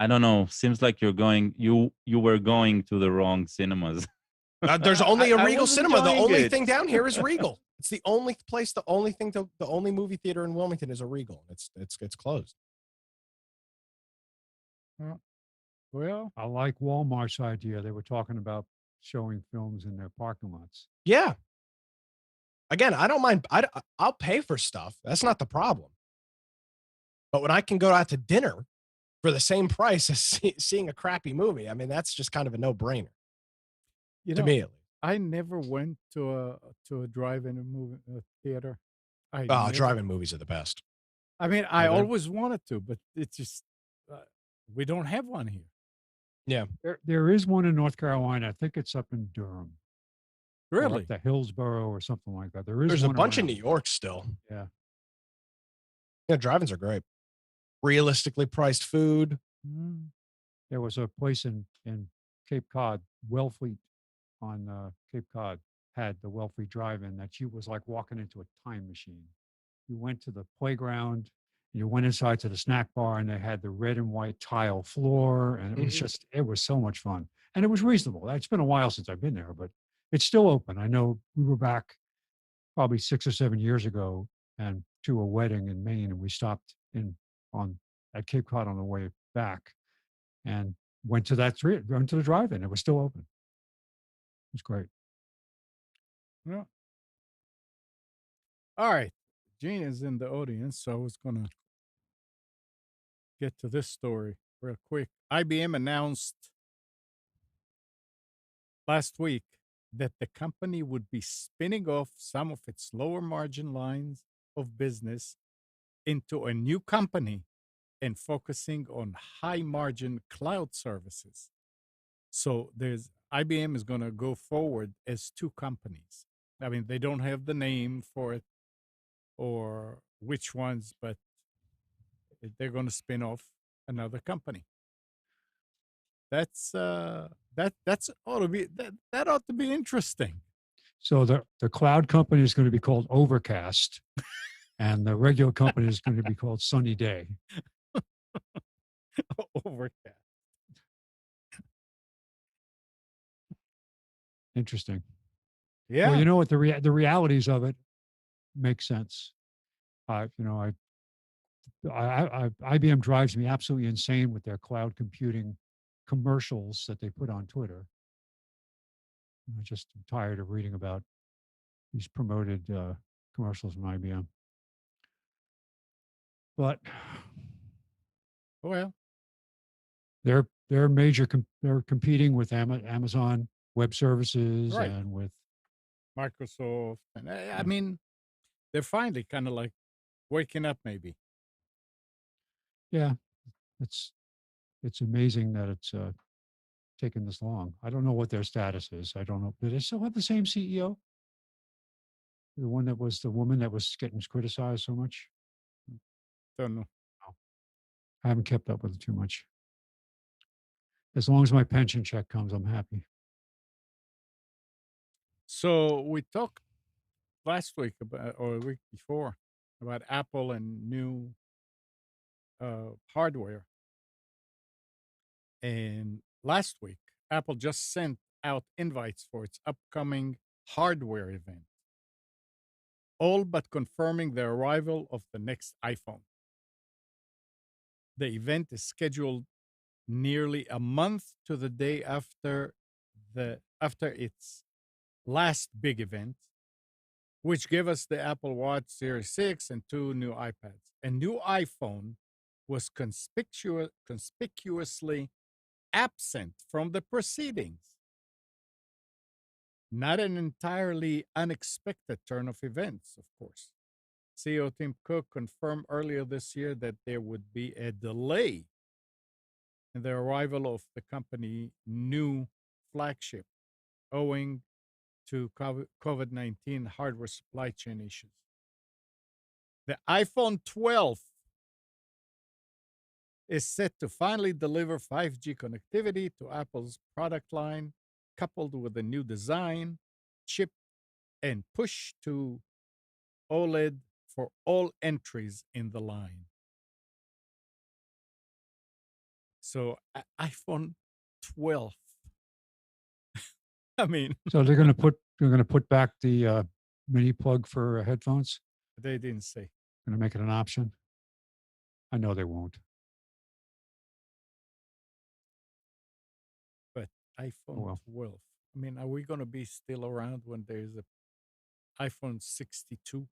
C: I don't know. Seems like you were going to the wrong cinemas.
D: There's only a
C: I
D: Regal
C: was
D: Cinema. The
C: enjoying
D: only
C: it.
D: thing down here is Regal. It's the only place. The only movie theater in Wilmington is a Regal. It's closed.
A: Well,
B: I like Walmart's idea. They were talking about showing films in their parking lots.
D: Yeah. Again, I don't mind. I'll pay for stuff. That's not the problem. But when I can go out to dinner for the same price as seeing a crappy movie, I mean, that's just kind of a no-brainer
A: you
D: to
A: know,
D: me, at least.
A: I never went to a drive-in movie theater. I never-
D: Drive-in movies are the best.
A: I mean, I
D: they're-
A: always wanted to, but it's just we don't have one here.
D: Yeah.
B: There is one in North Carolina. I think it's up in Durham. Or
A: Really?
B: up to Hillsborough or something like that. There is
D: There's a
B: one
D: bunch in
B: around.
D: New York still.
B: Yeah.
D: Yeah, drive-ins are great. Realistically priced food.
B: There was a place in Cape Cod, Wellfleet on Cape Cod, had the Wellfleet drive-in that was like walking into a time machine. You went to the playground, you went inside to the snack bar, and they had the red and white tile floor, and it was it was so much fun. And it was reasonable. It's been a while since I've been there, but it's still open. I know we were back probably 6 or 7 years ago and to a wedding in Maine, and we stopped at Cape Cod on the way back and went to the drive-in. It was still open. It was great.
A: Yeah. All right. Gene is in the audience, so I was going to get to this story real quick. IBM announced last week that the company would be spinning off some of its lower margin lines of business into a new company and focusing on high margin cloud services. So there's IBM is going to go forward as two companies. I mean, they don't have the name for it or which ones, but they're going to spin off another company. That's that's ought to be that ought to be interesting.
B: So the cloud company is going to be called Overcast, and the regular company is going to be called Sunny Day.
A: Overcast.
B: Interesting.
A: Yeah.
B: Well, you know what, the realities of it make sense. IBM drives me absolutely insane with their cloud computing commercials that they put on Twitter. I'm just tired of reading about these promoted commercials from IBM. But
A: Well,
B: they're they're competing with Amazon Web Services
A: right.
B: and with
A: Microsoft, and I mean, they're finally kind of like waking up, maybe.
B: yeah, it's amazing that it's taken this long. I don't know what their status is. I don't know. Do they still have the same CEO? The one that was the woman that was getting criticized so much?
A: Don't know.
B: I haven't kept up with it too much. As long as my pension check comes, I'm happy.
A: So we talked last week about, or a week before, about Apple and new hardware. And last week, Apple just sent out invites for its upcoming hardware event, all but confirming the arrival of the next iPhone. The event is scheduled nearly a month to the day after its last big event, which gave us the Apple Watch Series 6 and 2 new iPads. A new iPhone was conspicuously absent from the proceedings. Not an entirely unexpected turn of events, of course. CEO Tim Cook confirmed earlier this year that there would be a delay in the arrival of the company new flagship owing to COVID-19 hardware supply chain issues. The iPhone 12 is set to finally deliver 5G connectivity to Apple's product line, coupled with a new design, chip, and push to OLED for all entries in the line. So iPhone 12. I mean,
B: So they're going to put back the mini plug for headphones.
A: they didn't say.
B: Going to make it an option. I know they won't.
A: But iPhone
B: well.
A: 12. I mean, are we going to be still around when there's a iPhone 62?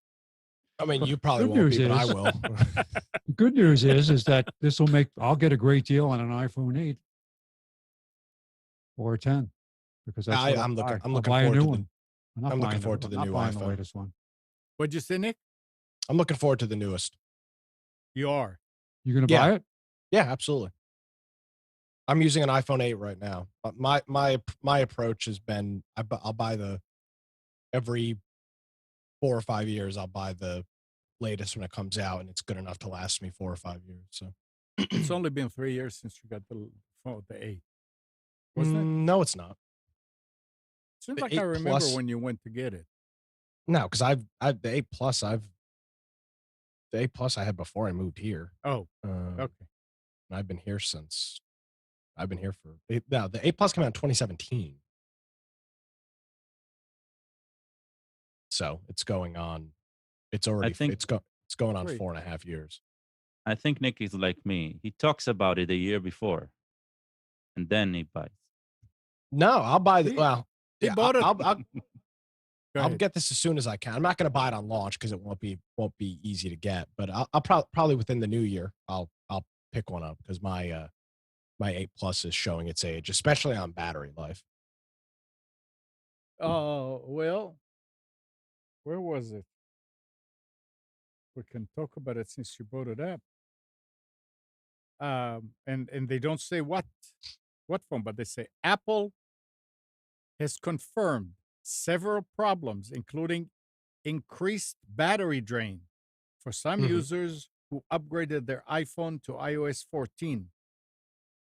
D: I mean,
B: But
D: you probably
B: good
D: won't
B: news
D: be, but I
B: is-
D: will.
B: The good news is that this will I'll get a great deal on an iPhone 8 or a 10 because that's what
D: I'm looking.
B: I'll
D: I'm looking
B: buy a
D: forward
B: new
D: to
B: one.
D: I'm looking forward to the new
B: buying the
D: iPhone.
B: latest one.
A: What'd you say, Nick?
D: I'm looking forward to the newest.
A: You are.
B: You going to
D: Yeah.
B: buy it?
D: Yeah, absolutely. I'm using an iPhone 8 right now. My approach has been I'll buy every 4 or 5 years I'll buy the latest when it comes out, and it's good enough to last me 4 or 5 years. So
A: It's only been 3 years since you got the phone, the 8. Wasn't it?
D: No, it's not.
A: Seems
D: the
A: like I
D: 8
A: remember
D: Plus-
A: when you went to get it.
D: No, because I've the 8 Plus the 8 Plus I had before I moved here.
A: Oh,
D: And
A: okay.
D: I've been here the 8 Plus came out in 2017. So it's going on. It's already
C: think-
D: it's going on
A: Great.
D: 4.5 years.
C: I think Nick is like me. He talks about it a year before, and then he buys.
D: No, I'll buy the
A: He-
D: well.
A: He
D: Yeah,
A: bought it.
D: I'll
A: Go
D: I'll
A: ahead.
D: get this as soon as I can. I'm not going to buy it on launch because it won't be easy to get. But I'll probably within the new year I'll pick one up because my 8 Plus is showing its age, especially on battery life.
A: Well, where was it? We can talk about it since you brought it up. And they don't say what phone, but they say Apple has confirmed several problems, including increased battery drain for some
D: Mhm.
A: users who upgraded their iPhone to iOS 14.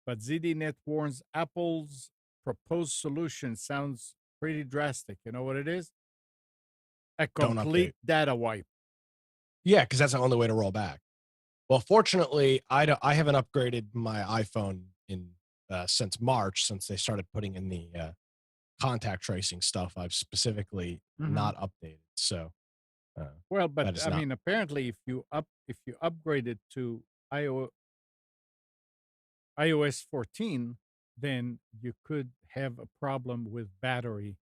A: But ZDNet warns Apple's proposed solution sounds pretty drastic. You know what it is? A
D: Don't
A: complete
D: update.
A: data wipe.
D: Yeah, because that's the only way to roll back. Well, fortunately, I haven't upgraded my iPhone in since March, since they started putting in the contact tracing stuff. I've specifically not updated, so
A: Well, but
D: that is
A: I
D: not.
A: mean, apparently, if you upgrade it to iOS 14, then you could have a problem with battery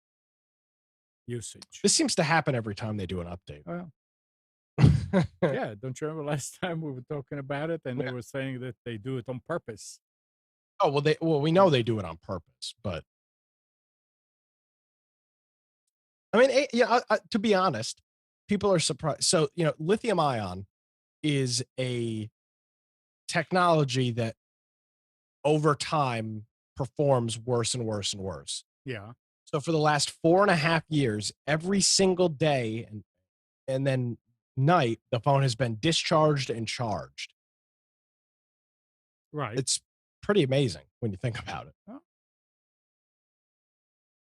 A: usage.
D: This seems to happen every time they do an update.
A: Well, yeah, don't you remember last time we were talking about it and they were saying that they do it on purpose?
D: Oh well, we know they do it on purpose, but I mean, yeah. To be honest, people are surprised. So lithium ion is a technology that over time performs worse and worse and worse.
A: Yeah.
D: So for the last 4.5 years, every single day and then night, the phone has been discharged and charged.
A: Right.
D: It's pretty amazing when you think about it.
A: Oh.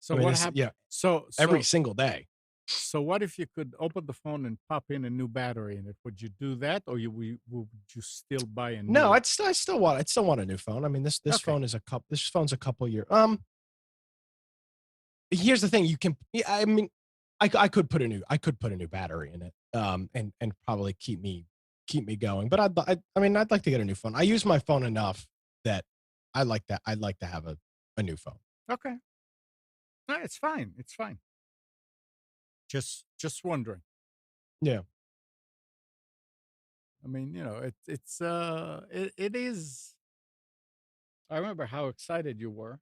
A: So
D: I mean,
A: what happened?
D: Yeah,
A: so
D: every single day.
A: So what if you could open the phone and pop in a new battery in it? Would you do that, or would you still buy a new?
D: No,
A: one?
D: I still want a new phone. I mean, this
A: Okay.
D: phone is this phone's a couple years. Here's the thing: I mean, I could put a new battery in it, and probably keep me going. But I mean, I'd like to get a new phone. I use my phone enough that I'd like to have a new phone.
A: Okay. No, it's fine. It's fine. Just wondering.
D: Yeah.
A: I mean, it is. I remember how excited you were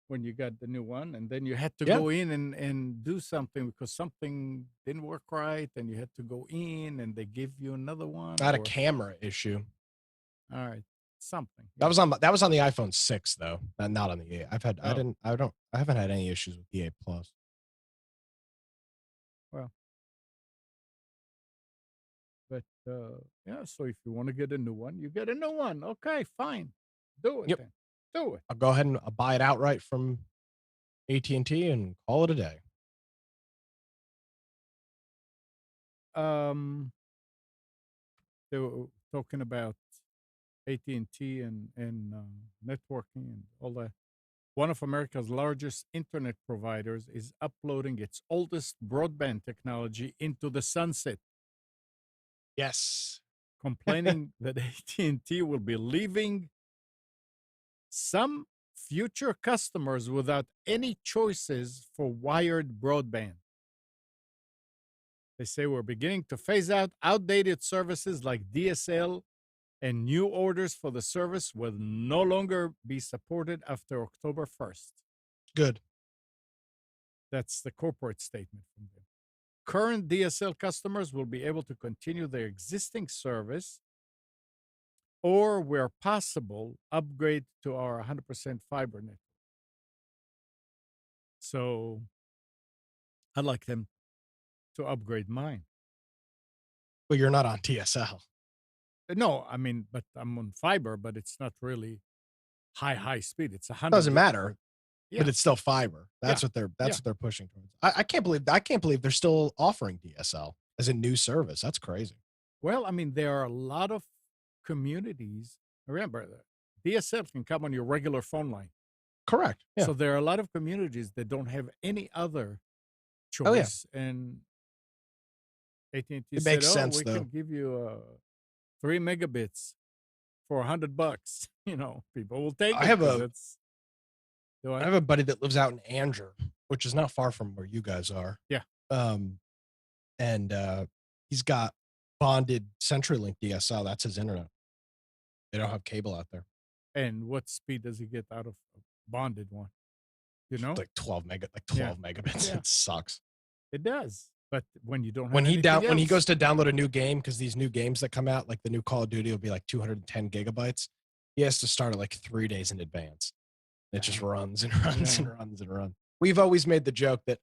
A: when you got the new one, and then you had to
D: Yeah.
A: go in and do something because something didn't work right, and you had to go in and they give you another one.
D: I had a camera issue.
A: All right, something.
D: That was on the iPhone 6 though, not on the 8.
A: Oh.
D: I haven't had any issues with the 8 Plus.
A: Well, but yeah. So if you want to get a new one, you get a new one. Okay, fine. Do it
D: Yep.
A: then. Do it.
D: I'll go ahead and buy it outright from AT&T and call it a day.
A: They were talking about AT&T and networking and all that. One of America's largest internet providers is uploading its oldest broadband technology into the sunset,
D: Yes.
A: complaining that AT&T will be leaving some future customers without any choices for wired broadband. They say we're beginning to phase out outdated services like DSL, and new orders for the service will no longer be supported after October 1st.
D: Good.
A: That's the corporate statement from them. Current DSL customers will be able to continue their existing service or, where possible, upgrade to our 100% fiber network. So I'd like them to upgrade mine.
D: Well, you're not on DSL.
A: No, I mean, but I'm on fiber, but it's not really high speed. It's 100.
D: Doesn't matter.
A: Yeah.
D: But it's still fiber. That's
A: Yeah.
D: what they're pushing towards. I can't believe they're still offering DSL as a new service. That's crazy.
A: Well, I mean, there are a lot of communities. Remember, DSL can come on your regular phone line.
D: Correct. Yeah.
A: So there are a lot of communities that don't have any other choice.
D: Oh, yeah.
A: And AT&T
D: It
A: said,
D: makes sense,
A: we
D: though.
A: can give you 3 megabits for $100. People will take it.
D: I have a buddy that lives out in Andrew, which is not far from where you guys are.
A: Yeah.
D: And he's got bonded CenturyLink DSL. That's his internet. They don't have cable out there.
A: And what speed does he get out of a bonded one? You know,
D: like 12
A: Yeah.
D: megabits.
A: Yeah.
D: It sucks.
A: it does. But when you don't have
D: When he
A: anything
D: when he
A: else-
D: goes to download a new game, because these new games that come out, like the new Call of Duty, will be like 210 gigabytes. He has to start it like 3 days in advance. It just
A: Dang.
D: runs and runs
A: Yeah.
D: and runs and runs. We've always made the joke that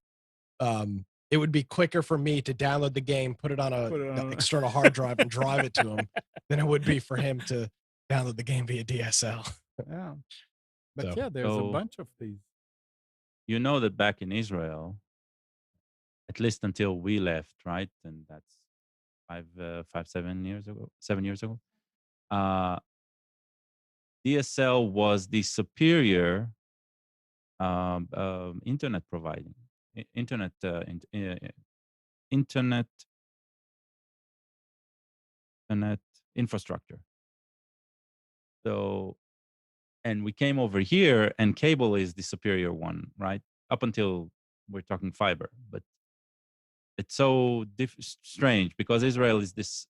D: it would be quicker for me to download the game, put it on
A: Put it
D: a
A: on-
D: external hard drive, and drive it to him than it would be for him to download the game via DSL.
A: yeah. But
D: So-
A: yeah, there's a
C: So-
A: bunch of these.
C: You know that back in Israel, at least until we left, right? And that's 7 years ago, 7 years ago. DSL was the superior internet providing, internet infrastructure. So, and we came over here, and cable is the superior one, right? Up until we're talking fiber, but it's so strange because Israel is this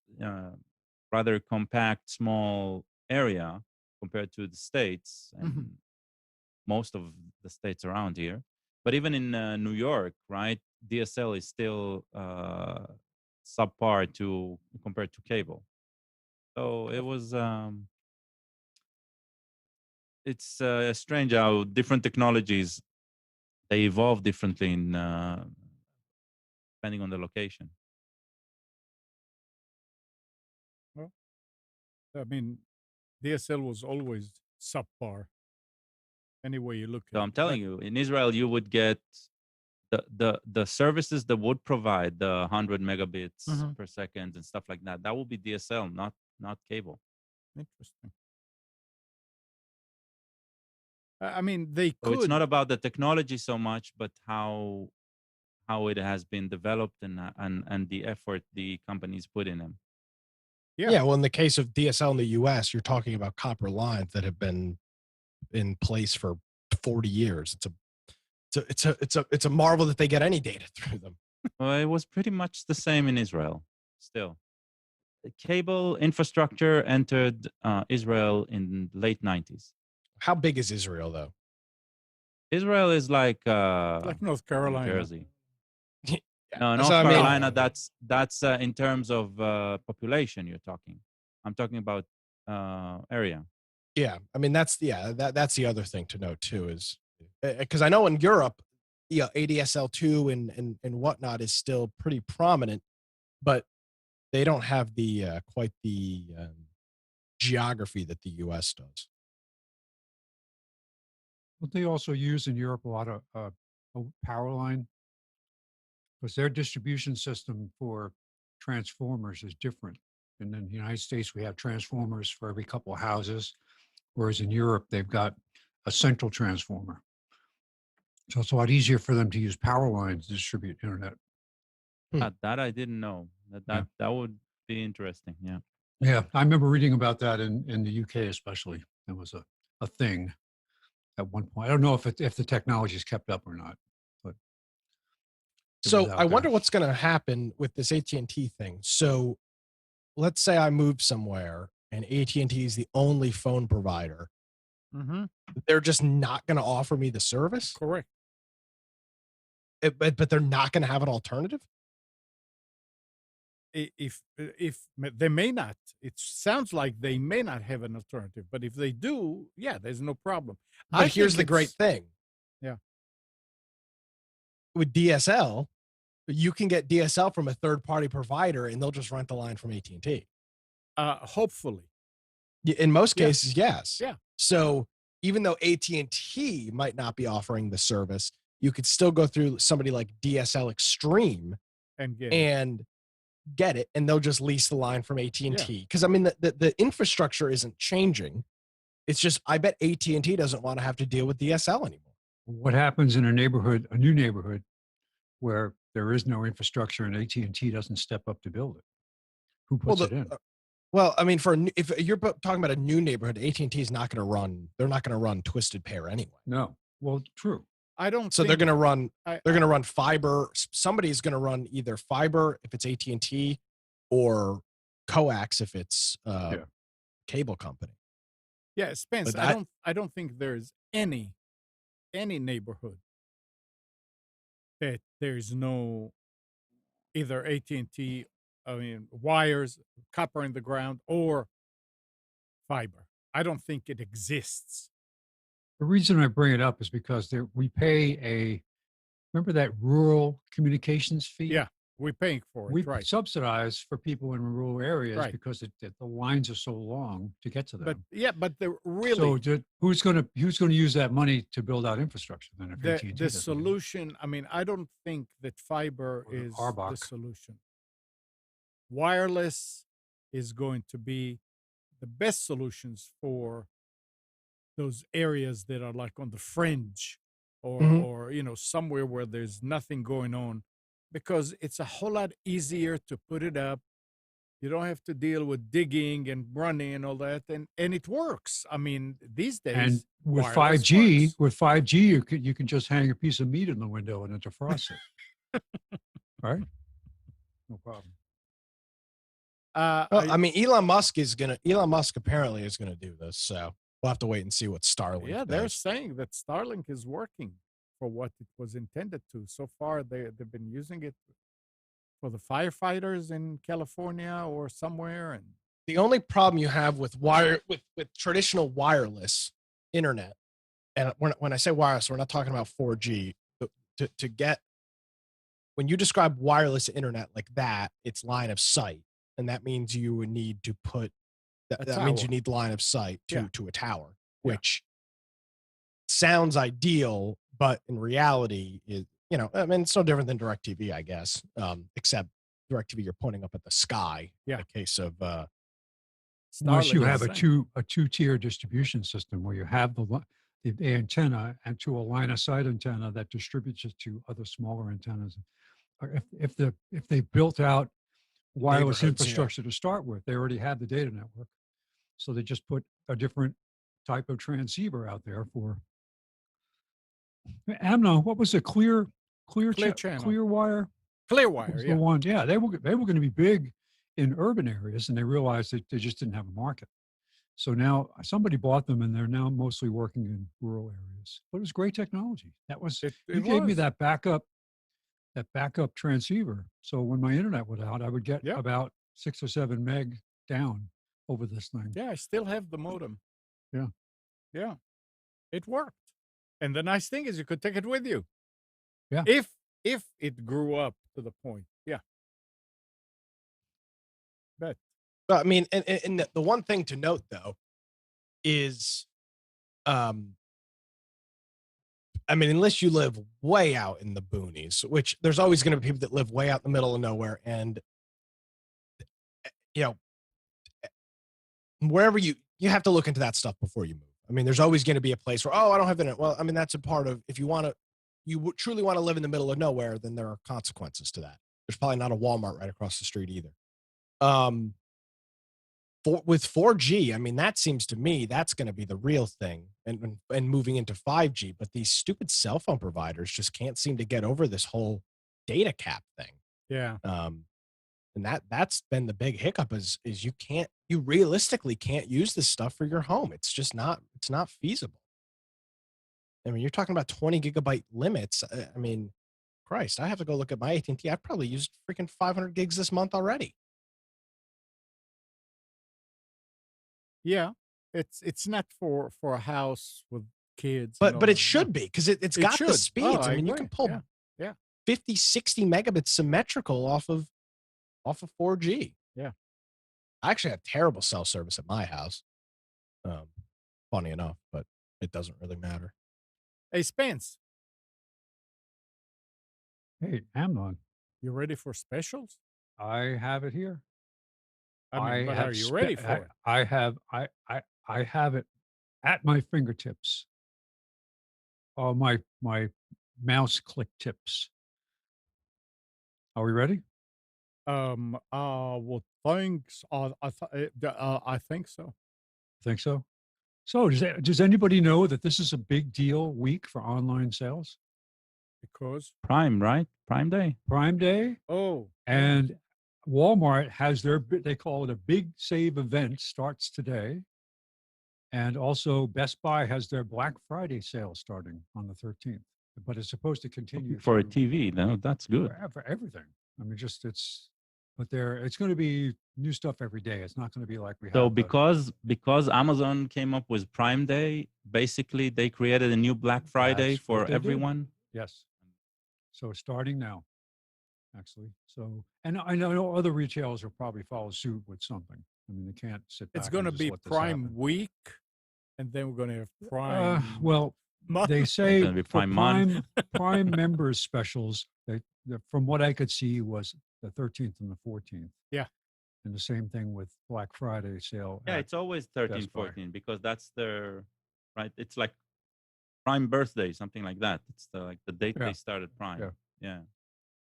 C: rather compact, small area compared to the States and
A: Mhm.
C: most of the states around here. But even in New York, right, DSL is still subpar to compared to cable. So it was. It's strange how different technologies they evolve differently in depending on the location.
A: I mean, DSL was always subpar. Any way you look at
C: So
A: it.
C: I'm telling you, in Israel, you would get the services that would provide the 100 megabits
A: Mhm.
C: per second and stuff like that. That will be DSL, not cable.
A: Interesting. I mean, they
C: So
A: could.
C: it's not about the technology so much, but how it has been developed and the effort the companies put in them.
A: Yeah.
D: Yeah, well, in the case of DSL in the US, you're talking about copper lines that have been in place for 40 years. It's a marvel that they get any data through them.
C: Well, it was pretty much the same in Israel. Still, the cable infrastructure entered Israel in late 90s.
D: How big is Israel, though?
C: Israel is like
A: North Carolina.
C: New Jersey.
D: Yeah,
C: No,
D: that's
C: North
D: what I mean.
C: Carolina. That's in terms of population. You're talking. I'm talking about area.
D: Yeah, I mean that's that's the other thing to note too is because I know in Europe, yeah, ADSL2 and whatnot is still pretty prominent, but they don't have the quite the geography that the U.S. does.
B: But they also use in Europe a lot of a power line because their distribution system for transformers is different. And in the United States, we have transformers for every couple of houses, whereas in Europe, they've got a central transformer. So it's a lot easier for them to use power lines to distribute internet.
C: That I didn't know. That would be interesting. Yeah.
B: Yeah, I remember reading about that in the UK, especially. It was a thing at one point. I don't know if the technology's kept up or not, but it was
D: So
B: out
D: I
B: there.
D: wonder what's going to happen with this AT&T thing. So let's say I move somewhere and AT&T is the only phone provider.
A: Mm-hmm.
D: They're just not going to offer me the service,
A: Correct.
D: but they're not going to have an alternative.
A: If they may not, it sounds like they may not have an alternative, but if they do, yeah, there's no problem.
D: But here's the great thing.
A: Yeah.
D: With DSL, you can get DSL from a third-party provider, and they'll just rent the line from AT&T.
A: Hopefully.
D: In most cases, yes.
A: Yeah.
D: So even though AT&T might not be offering the service, you could still go through somebody like DSL Extreme
A: And
D: get it, and they'll just lease the line from AT&T. Because I mean, the infrastructure isn't changing. It's just I bet AT&T doesn't want to have to deal with DSL anymore.
B: What happens in a new neighborhood, where there is no infrastructure and AT&T doesn't step up to build it? Who puts it in?
D: Well, I mean, if you're talking about a new neighborhood, AT&T is not going to run. They're not going to run Twisted Pair anyway.
B: No. Well, true.
A: I don't.
D: So they're going to run.
A: They're
D: going to run fiber. Somebody's going to run either fiber if it's AT&T, or coax if it's cable company.
A: Yeah, Spence. I don't think there's any neighborhood that there's no either AT&T, I mean, wires, copper in the ground, or fiber. I don't think it exists.
B: The reason I bring it up is because we pay remember that rural communications fee?
A: Yeah, we're paying for
B: We
A: it, right?
B: subsidize for people in rural areas
A: Right.
B: because the lines are so long to get to
A: But
B: them.
A: yeah, but the
B: So
A: really
B: who's going to use that money to build out infrastructure then if AT&T
A: the
B: doesn't do it?
A: solution. I mean, I don't think that fiber
B: Or the
A: is the
B: RBOC.
A: solution. Wireless is going to be the best solutions for those areas that are like on the fringe,
D: Mhm.
A: or somewhere where there's nothing going on, because it's a whole lot easier to put it up. You don't have to deal with digging and running and all that, and it works. I mean, these
B: And
A: days
B: with
A: wireless
B: 5G,
A: works.
B: you can just hang a piece of meat in the window and it defrosts it, right? No problem.
D: Well, I mean, Elon Musk apparently is gonna do this, so we'll have to wait and see what Starlink
A: Yeah, they're
D: does.
A: saying that Starlink is working for what it was intended to. So far, they've been using it for the firefighters in California or somewhere, and
D: The only problem you have with with traditional wireless internet, and when I say wireless, we're not talking about 4G. But to get when you describe wireless internet like that, it's line of sight, and that means you would need to put
A: a
D: that means you
A: tower.
D: need line of sight
A: Yeah,
D: to a tower,
A: yeah.
D: which sounds ideal, but in reality, I mean, it's no different than DirecTV, I guess, except DirecTV, you're pointing up at the sky.
A: Yeah.
D: In the case of
B: Unless you
A: Starlink
B: have
A: is
B: a
A: saying.
B: two-tier distribution system where you have the antenna and to a line of sight antenna that distributes it to other smaller antennas. Or if they built out wireless
D: neighborhoods, yeah.
B: infrastructure to start with, they already have the data network. So they just put a different type of transceiver out there for Amnon. What was the
A: Clear channel.
B: clear wire? What
A: Clearwire,
B: was the
A: yeah.
B: one? Yeah, they were going to be big in urban areas, and they realized that they just didn't have a market. So now somebody bought them, and they're now mostly working in rural areas. But it was great technology.
A: It
B: You gave me
A: was.
B: that backup transceiver. So when my internet went out, I would get
A: Yeah.
B: about 6 or 7 meg down over this thing.
A: Yeah, I still have the modem.
B: Yeah.
A: Yeah, it worked. And the nice thing is you could take it with you.
B: Yeah.
A: If it grew up to the point. Yeah. Bet.
D: But I mean, and the one thing to note though is, um, I mean, unless you live way out in the boonies, which there's always going to be people that live way out in the middle of nowhere, and you know, wherever you have to look into that stuff before you move. I mean, there's always going to be a place where, oh, I don't have internet. Well, I mean, that's a part of if you truly want to live in the middle of nowhere, then there are consequences to that. There's probably not a Walmart right across the street either. With 4G, I mean, that seems to me that's going to be the real thing, and moving into 5G. But these stupid cell phone providers just can't seem to get over this whole data cap thing.
A: Yeah.
D: And that's been the big hiccup is you realistically can't use this stuff for your home. It's just not feasible. I mean, you're talking about 20 gigabyte limits. I mean, Christ, I have to go look at my AT&T. I've probably used freaking 500 gigs this month already.
A: Yeah. It's not for a house with kids.
D: But
A: all
D: it
A: that,
D: should
A: no.
D: be because it's got the
A: should.
D: speeds.
A: Oh,
D: I mean, you
A: agree.
D: can pull
A: Yeah.
D: 50, 60 megabits symmetrical off of 4G.
A: Yeah.
D: I actually have terrible cell service at my house. Funny enough, but it doesn't really matter.
A: Hey, Spence,
B: Hey, Amnon,
A: you ready for specials?
B: I have it here.
A: I mean, but are you ready for it?
B: I have it at my fingertips. My mouse click tips. Are we ready?
A: Well, thanks. I think so.
B: Think so. So does anybody know that this is a big deal week for online sales?
A: Because
C: Prime, right? Prime Day.
B: Prime Day.
A: oh,
B: And Walmart has they call it a big save event, starts today. And also Best Buy has their Black Friday sale starting on the 13th. but it's supposed to continue
C: For a
B: through
C: TV, no, that's good.
B: for everything. I mean, just it's going to be new stuff every day. It's not going to be like we have.
C: So because Amazon came up with Prime Day, basically they created a new Black Friday
B: That's what
C: for
B: they did.
C: everyone.
B: Yes. So starting now, actually. So, and I know other retailers will probably follow suit with something. I mean, they can't sit back.
A: It's going to
B: and just
A: be
B: let this
A: Prime
B: happen.
A: Week, and then we're going to have Prime.
B: Well,
A: month.
B: they say
C: gonna be
B: for
C: Prime month.
B: Prime members specials, from what I could see was the 13th and the 14th.
A: Yeah.
B: And the same thing with Black Friday sale.
C: Yeah,
B: at
C: it's always 13,
B: Best Buy.
C: 14 because that's their right. It's like Prime birthday, something like that. It's the date
B: Yeah.
C: they started Prime.
B: Yeah.
C: Yeah.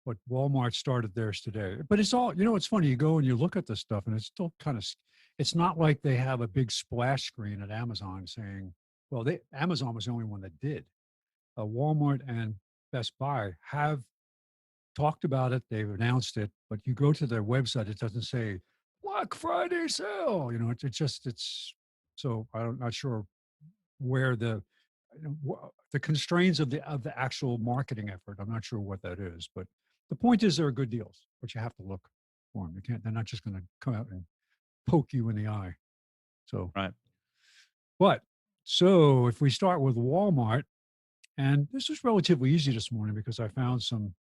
B: But Walmart started theirs today. But it's all, it's funny. You go and you look at this stuff and it's still kind of, it's not like they have a big splash screen at Amazon saying, well, Amazon was the only one that did. Walmart and Best Buy have talked about it. They've announced it, but you go to their website, it doesn't say Black Friday sale. It's so I'm not sure where the constraints of the actual marketing effort. I'm not sure what that is, but the point is there are good deals, but you have to look for them. They're not just going to come out and poke you in the eye. So,
C: right.
B: But so if we start with Walmart, and this was relatively easy this morning because I found some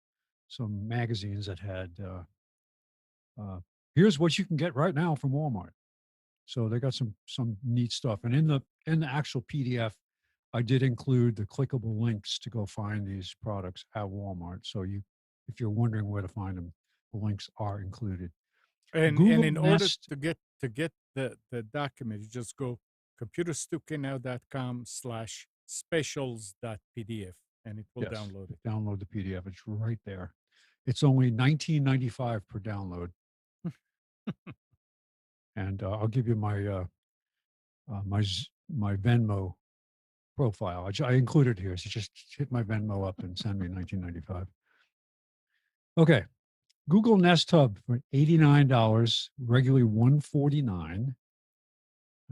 B: magazines that had here's what you can get right now from Walmart. So they got some neat stuff, and in the actual PDF, I did include the clickable links to go find these products at Walmart. So if you're wondering where to find them, the links are included.
A: And
B: Google
A: in order
B: Nest-
A: to get the document, you just go computerstuckinow.com/specials.pdf, and it will
B: Yes,
A: download it.
B: Download the PDF. It's right there. It's only $19.95 per download. And I'll give you my my Venmo profile. I included here. So just hit my Venmo up and send me $19.95. Okay. Google Nest Hub for $89, regularly $149.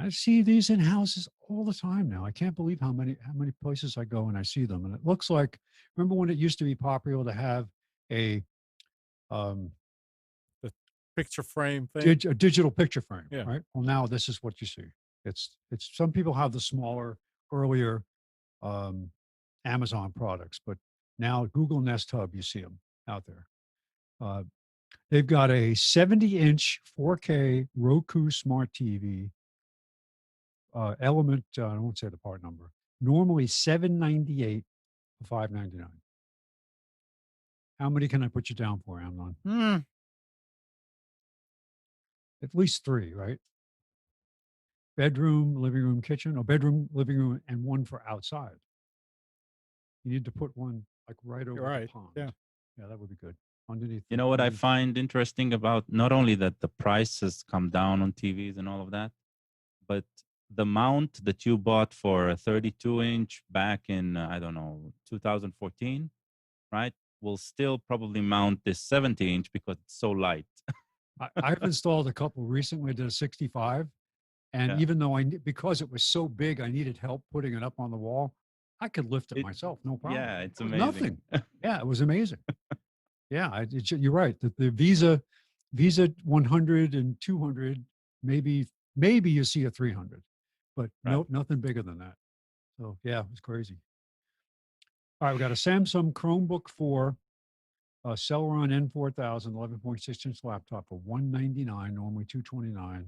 B: I see these in houses all the time now. I can't believe how many places I go and I see them. And it looks like, remember when it used to be popular to have a
A: Picture frame thing.
B: a digital picture frame,
A: Yeah.
B: right? Well, now this is what you see. It's some people have the smaller, earlier Amazon products, but now Google Nest Hub, you see them out there. They've got a 70-inch 4K Roku smart TV. Element, I won't say the part number. Normally $798 for $599. How many can I put you down for, Amnon? At least 3, right? Bedroom, living room, kitchen, or bedroom, living room, and one for outside. You need to put one like right over the pond.
A: Yeah.
B: Yeah, that would be good. Underneath.
C: You know what I find interesting about not only that the price has come down on TVs and all of that, but the mount that you bought for a 32-inch back in, 2014, right, will still probably mount this 70-inch because it's so light.
B: I've installed a couple recently. I did a 65. And even though because it was so big, I needed help putting it up on the wall, I could lift it myself, no problem.
C: Yeah, it's
B: amazing.
C: amazing.
B: Nothing. Yeah, it was amazing. Yeah, you're right. The Visa 100 and 200, maybe you see a 300, but nothing bigger than that. So yeah, it was crazy. All right, we got a Samsung Chromebook 4, a Celeron N4000 11.6-inch laptop for $199, normally $229.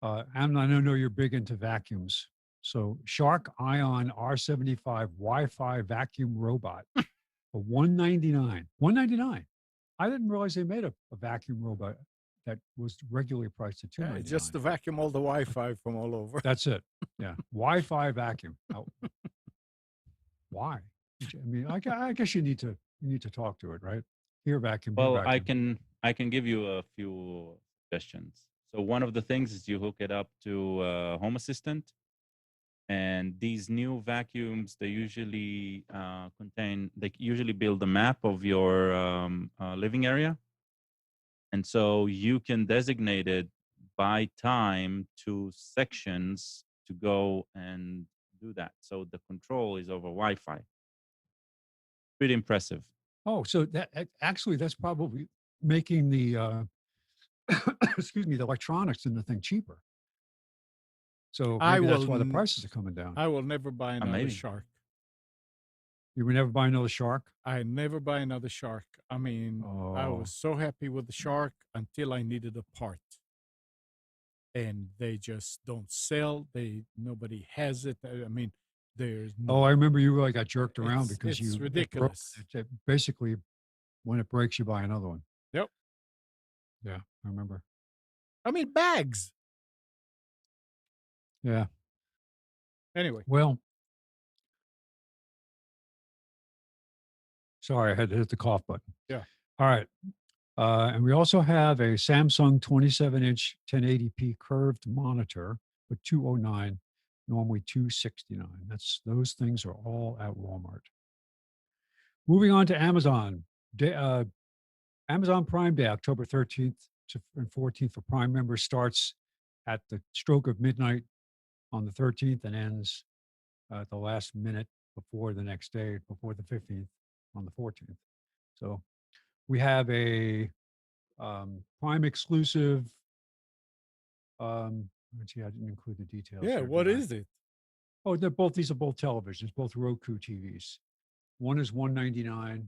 B: And I know you're big into vacuums. So Shark Ion R75 Wi-Fi vacuum robot for $199. $199. I didn't realize they made a vacuum robot that was regularly priced at $299.
A: Just to vacuum all the Wi-Fi from all over.
B: That's it. Yeah, Wi-Fi vacuum. Why? I mean, I guess you need to talk to it, right? Here, vacuum.
C: Well,
B: vacuum.
C: I can give you a few suggestions. So one of the things is you hook it up to Home Assistant, and these new vacuums they usually build a map of your living area, and so you can designate it by time to sections to go and do that. So the control is over Wi-Fi. Pretty impressive.
B: Oh, so actually that's probably making the excuse me, the electronics in the thing cheaper. So maybe that's why the prices are coming down.
A: I will never buy another
C: maybe.
A: shark.
B: You would never buy another shark?
A: I never buy another shark. I mean, I
B: Oh,
A: was so happy with the shark until I needed a part. And they just don't sell. Nobody has it. I mean, there's
B: oh, I remember you really got jerked around because
A: it's
B: you
A: ridiculous.
B: Basically, when it breaks, you buy another one.
A: Yep.
B: Yeah, I remember.
A: I mean, bags.
B: Yeah.
A: Anyway,
B: Well, sorry, I had to hit the cough button.
A: Yeah.
B: All right. And we also have a Samsung 27-inch 1080p curved monitor with 209, normally 269. Those things are all at Walmart. Moving on to Amazon. Amazon Prime Day, October 13th and 14th for Prime members, starts at the stroke of midnight on the 13th and ends at the last minute before the next day, before the 15th on the 14th. So we have a Prime exclusive. Let's see, I didn't include the details.
A: yeah,
B: here,
A: what
B: did I?
A: is it?
B: Oh, these are both televisions, both Roku TVs. One is $199.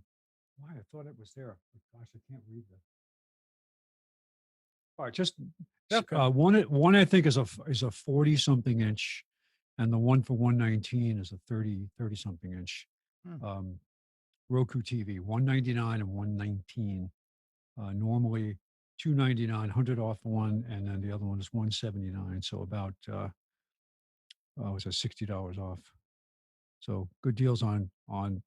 B: Why? I thought it was there. Gosh, I can't read that. All right, just
A: Okay.
B: one I think is a 40 something inch, and the one for 119 is a 30 something inch. Roku TV, 199 and 119. Normally 299, 100 off one, and then the other one is 179. So about was it $60 off? So good deals on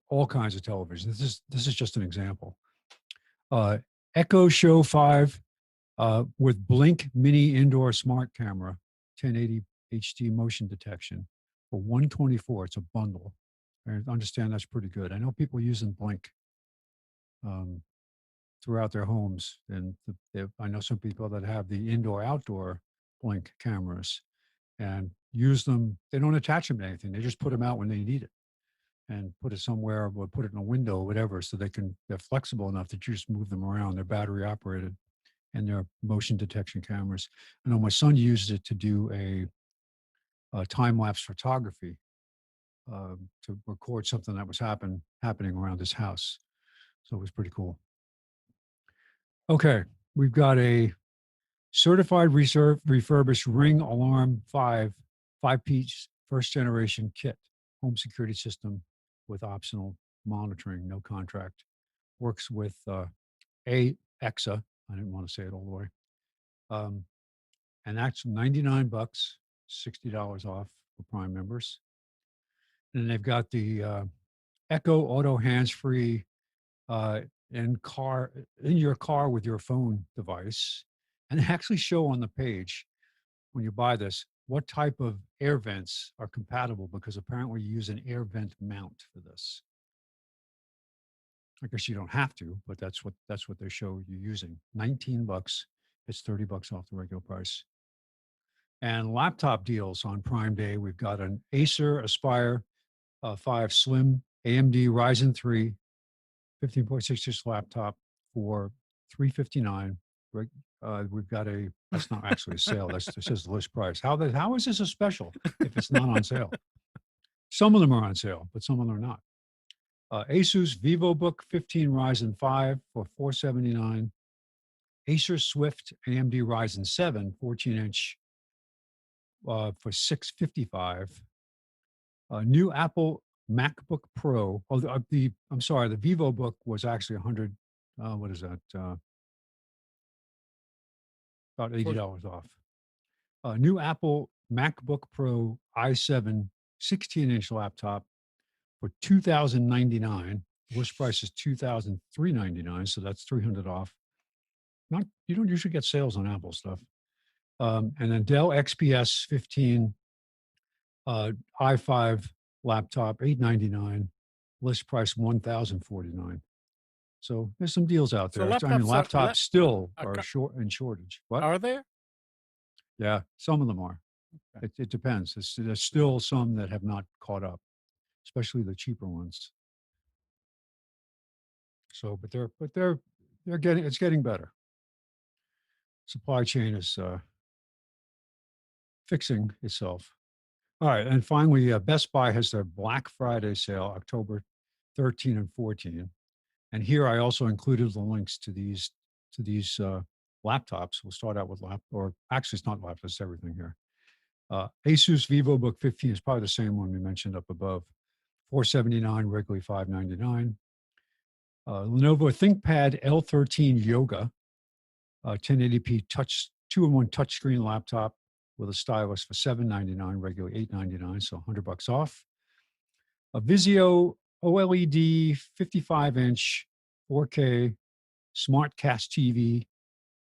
B: all kinds of television. This is just an example. Echo Show 5 with Blink Mini Indoor Smart Camera, 1080 HD motion detection for 124. It's a bundle. I understand that's pretty good. I know people using Blink throughout their homes, and I know some people that have the indoor-outdoor Blink cameras and use them. They don't attach them to anything. They just put them out when they need it and put it somewhere, or put it in a window, or whatever, so they're flexible enough that you just move them around. They're battery operated, and they're motion detection cameras. I know my son used it to do a time-lapse photography to record something that was happening around his house. So it was pretty cool. Okay, we've got a certified refurbished Ring Alarm 5-piece first generation kit, home security system with optional monitoring, no contract. Works with EXA. I didn't want to say it all the way. And that's $99, $60 off for Prime members. And they've got the Echo Auto hands-free in your car with your phone device, and they actually show on the page when you buy this what type of air vents are compatible, because apparently you use an air vent mount for this. I guess you don't have to, but that's what they show you using. $19. It's $30 off the regular price. And laptop deals on Prime Day. We've got an Acer Aspire 5 Slim AMD Ryzen 3 15.6-inch laptop for $359. We've got that's not actually a sale. This is the list price. How is this a special if it's not on sale? Some of them are on sale, but some of them are not. Asus VivoBook 15 Ryzen 5 for $479. Acer Swift AMD Ryzen 7 14-inch for $655. New Apple MacBook Pro. Oh, I'm sorry, the VivoBook was actually 100. What is that? About $80 off. New Apple MacBook Pro i7 16-inch laptop for $2,099. List price is $2,399, so that's $300 off. You don't usually get sales on Apple stuff. And then Dell XPS 15 i5 laptop, $899. List price $1,049. So there's some deals out there. Laptops still are in shortage. What
A: are there?
B: Yeah, some of them are. Okay. It depends. There's still some that have not caught up, especially the cheaper ones. So, but they're it's getting better. Supply chain is fixing itself. All right, and finally, Best Buy has their Black Friday sale, October 13 and 14. And here I also included the links to these laptops. We'll start out with or actually it's not laptops, it's everything here. Asus VivoBook 15 is probably the same one we mentioned up above. $479, regularly $599. Lenovo ThinkPad L13 Yoga, 1080p touch 2-in-1 touchscreen laptop with a stylus for $799, regularly $899, so $100 off. A Vizio OLED 55-inch 4K SmartCast TV,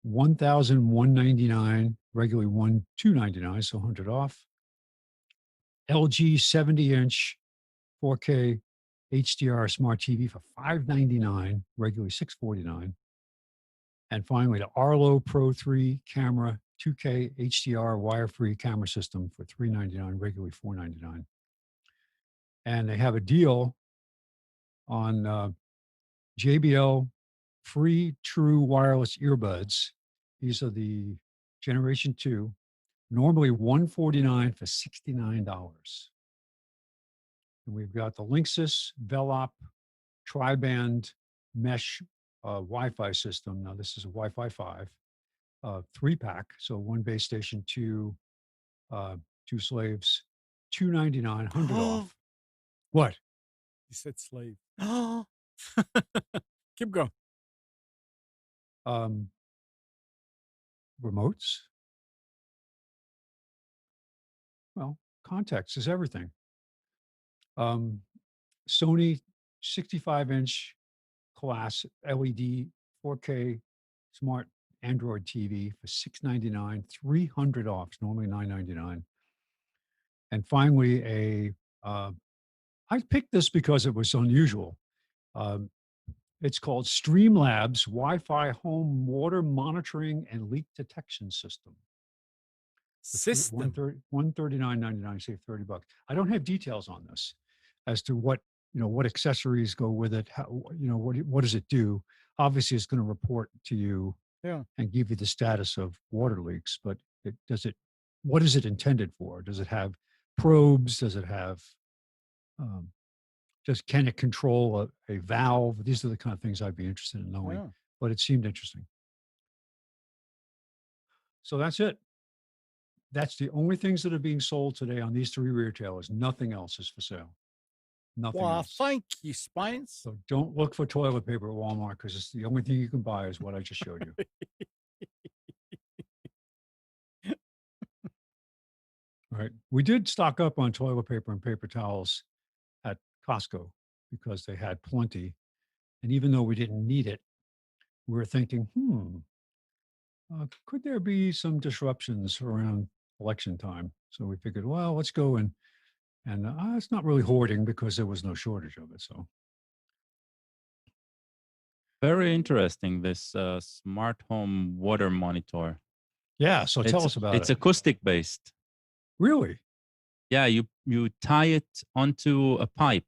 B: $1,199, regularly $1,299, so $100 off. LG 70-inch 4K HDR Smart TV for $599, regularly $649. And finally, the Arlo Pro 3 camera 2K HDR wire-free camera system for $399, regularly $499. And they have a deal on JBL free true wireless earbuds. These are the Generation 2, normally $149 for $69. And we've got the Linksys Velop tri-band mesh Wi-Fi system. Now this is a Wi-Fi 5, 3-pack. So one base station, two slaves, $299, $100 off. What?
A: You said slave. Keep going.
B: Remotes. Well, context is everything. Sony 65-inch class LED 4K smart Android TV for $699, $300 off, normally $999. And finally, I picked this because it was unusual. It's called Streamlabs Wi-Fi Home Water Monitoring and Leak Detection System.
A: System.
B: $139.99, save $30. I don't have details on this as to what accessories go with it. How, what does it do? Obviously, it's going to report to you and give you the status of water leaks. But what is it intended for? Does it have probes? Does it have can it control a valve? These are the kind of things I'd be interested in knowing.
A: Yeah.
B: But it seemed interesting. So that's it. That's the only things that are being sold today on these three retailers. Nothing else is for sale. Nothing else.
A: Thank you, Spines.
B: So don't look for toilet paper at Walmart because it's the only thing you can buy is what I just showed you. All right. We did stock up on toilet paper and paper towels at Costco because they had plenty. And even though we didn't need it, we were thinking, could there be some disruptions around election time? So we figured, well, let's go and it's not really hoarding because there was no shortage of it. So
C: very interesting. This smart home water monitor.
B: Yeah. So tell us about it.
C: It's acoustic based.
B: Really?
C: Yeah. You tie it onto a pipe,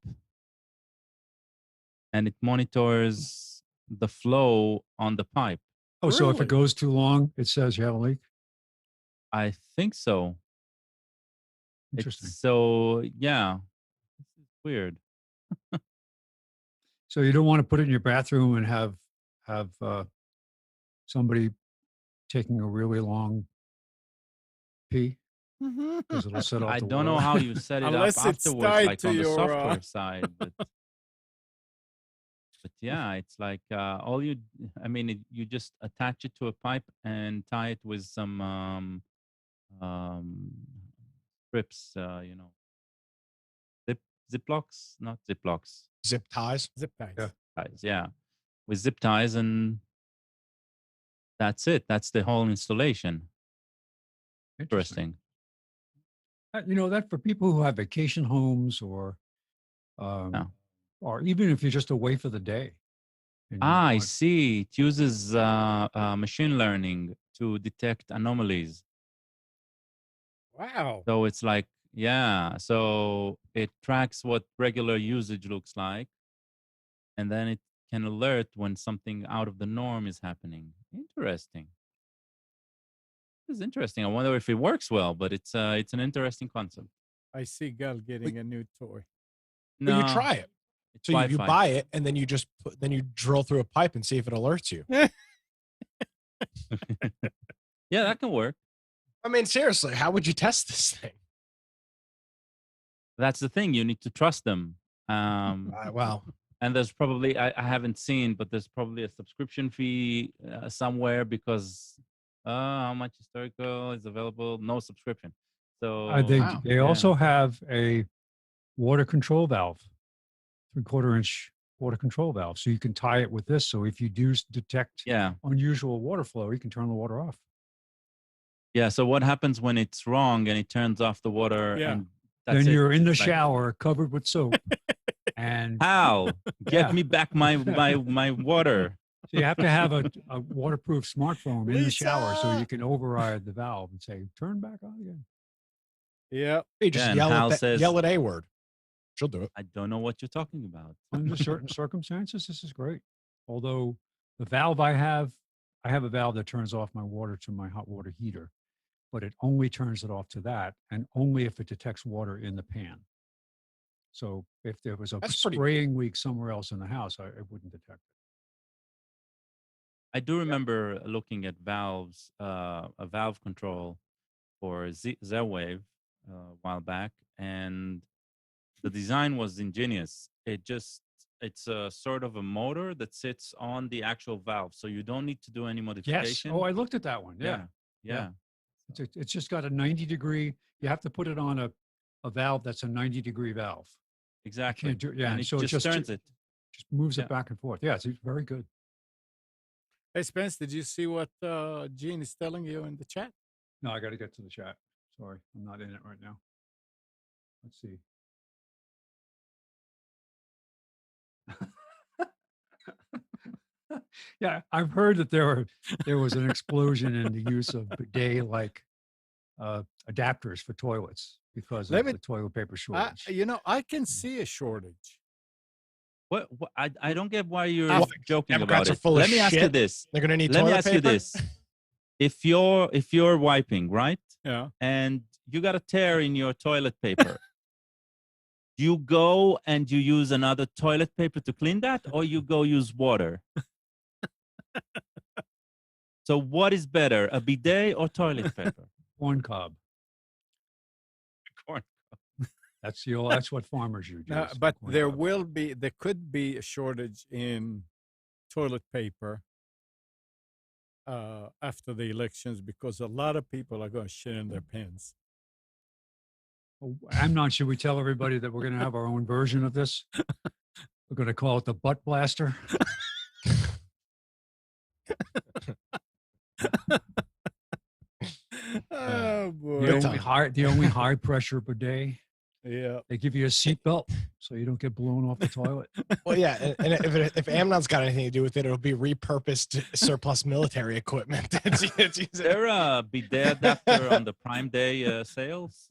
C: and it monitors the flow on the pipe.
B: Oh, so if it goes too long, it says you have a leak?
C: I think so.
B: Interesting.
C: So, yeah, this is weird.
B: So you don't want to put it in your bathroom and have somebody taking a really long pee? Because it'll set off
C: I
B: the
C: don't know
B: water.
C: how you set it up
A: Unless it's
C: afterwards,
A: tied
C: like
A: to
C: on the
A: your,
C: software side. But yeah, it's like you just attach it to a pipe and tie it with some strips, Ziplocs, not Ziplocs.
D: Zip ties.
A: Zip ties.
B: Yeah.
C: Ties, yeah, with zip ties, and that's it. That's the whole installation. Interesting.
B: That for people who have vacation homes or even if you're just away for the day.
C: I see. It uses machine learning to detect anomalies.
A: Wow.
C: So it's like, so it tracks what regular usage looks like. And then it can alert when something out of the norm is happening. Interesting. This is interesting. I wonder if it works well, but it's an interesting concept.
A: I see Gal getting a new toy.
D: But you
C: No,
D: try it.
C: it's
D: So you
C: Wi-Fi.
D: buy it and then you just you drill through a pipe and see if it alerts you.
C: Yeah, that can work.
D: I mean, seriously, how would you test this thing?
C: That's the thing. You need to trust them.
D: Wow.
C: And there's probably I haven't seen, but there's probably a subscription fee somewhere because how much historical is available? No subscription. So
A: Wow.
B: They also have a water control valve, 3/4-inch water control valve. So you can tie it with this. So if you do detect unusual water flow, you can turn the water off.
C: Yeah. So what happens when it's wrong and it turns off the water?
A: Yeah.
C: And that's
B: then
C: it?
B: you're in the
C: It's like,
B: shower covered with soap. And
C: how? Get
B: Yeah.
C: me back my water.
B: so you have to have a waterproof smartphone in the shower so
A: Lisa!
B: you can override the valve and say, turn back on again.
A: Yeah.
D: You just
C: and Hal says,
D: yell at A word. She'll do it.
C: I don't know what you're talking about.
B: Under certain circumstances, this is great. Although the valve I have a valve that turns off my water to my hot water heater, but it only turns it off to that and only if it detects water in the pan. So if there was a spraying leak somewhere else in the house, I wouldn't detect it.
C: I do remember looking at valves, a valve control for Z-Wave a while back, and the design was ingenious. It's a sort of a motor that sits on the actual valve, so you don't need to do any
B: Yes.
C: modification.
B: Oh, I looked at that one. Yeah. It's just got a 90-degree. You have to put it on a valve that's a 90-degree valve.
C: Exactly.
B: And
C: it
B: so
C: just turns it.
B: Just moves it back and forth. Yeah, it's very good.
A: Hey, Spence, did you see what Gene is telling you in the chat?
B: No, I got to get to the chat. Sorry, I'm not in it right now. Let's see. Yeah, I've heard that there was an explosion in the use of bidet-like adapters for toilets because of the toilet paper shortage.
A: I can see a shortage.
C: What I don't get why you're joking
D: Democrats
C: about it.
D: are full of
C: Let me ask you
D: shit.
C: this.
D: They're gonna need
C: Let me
D: toilet
C: ask you
D: paper?
C: this. If you're wiping, right?
A: Yeah.
C: And you got a tear in your toilet paper, you go and you use another toilet paper to clean that, or you go use water? So what is better, a bidet or toilet paper?
B: Corn cob.
C: Corn.
B: That's what farmers use.
A: No, but there could be a shortage in toilet paper after the elections because a lot of people are going to shit in their pants.
B: Amnon, should we tell everybody that we're going to have our own version of this? We're going to call it the butt blaster.
A: Oh boy!
B: The only high pressure bidet.
A: Yeah,
B: they give you a seatbelt so you don't get blown off the toilet.
D: Well, yeah, and if Amnon's got anything to do with it, it'll be repurposed surplus military equipment.
C: Is there a bidet adapter on the Prime Day sales?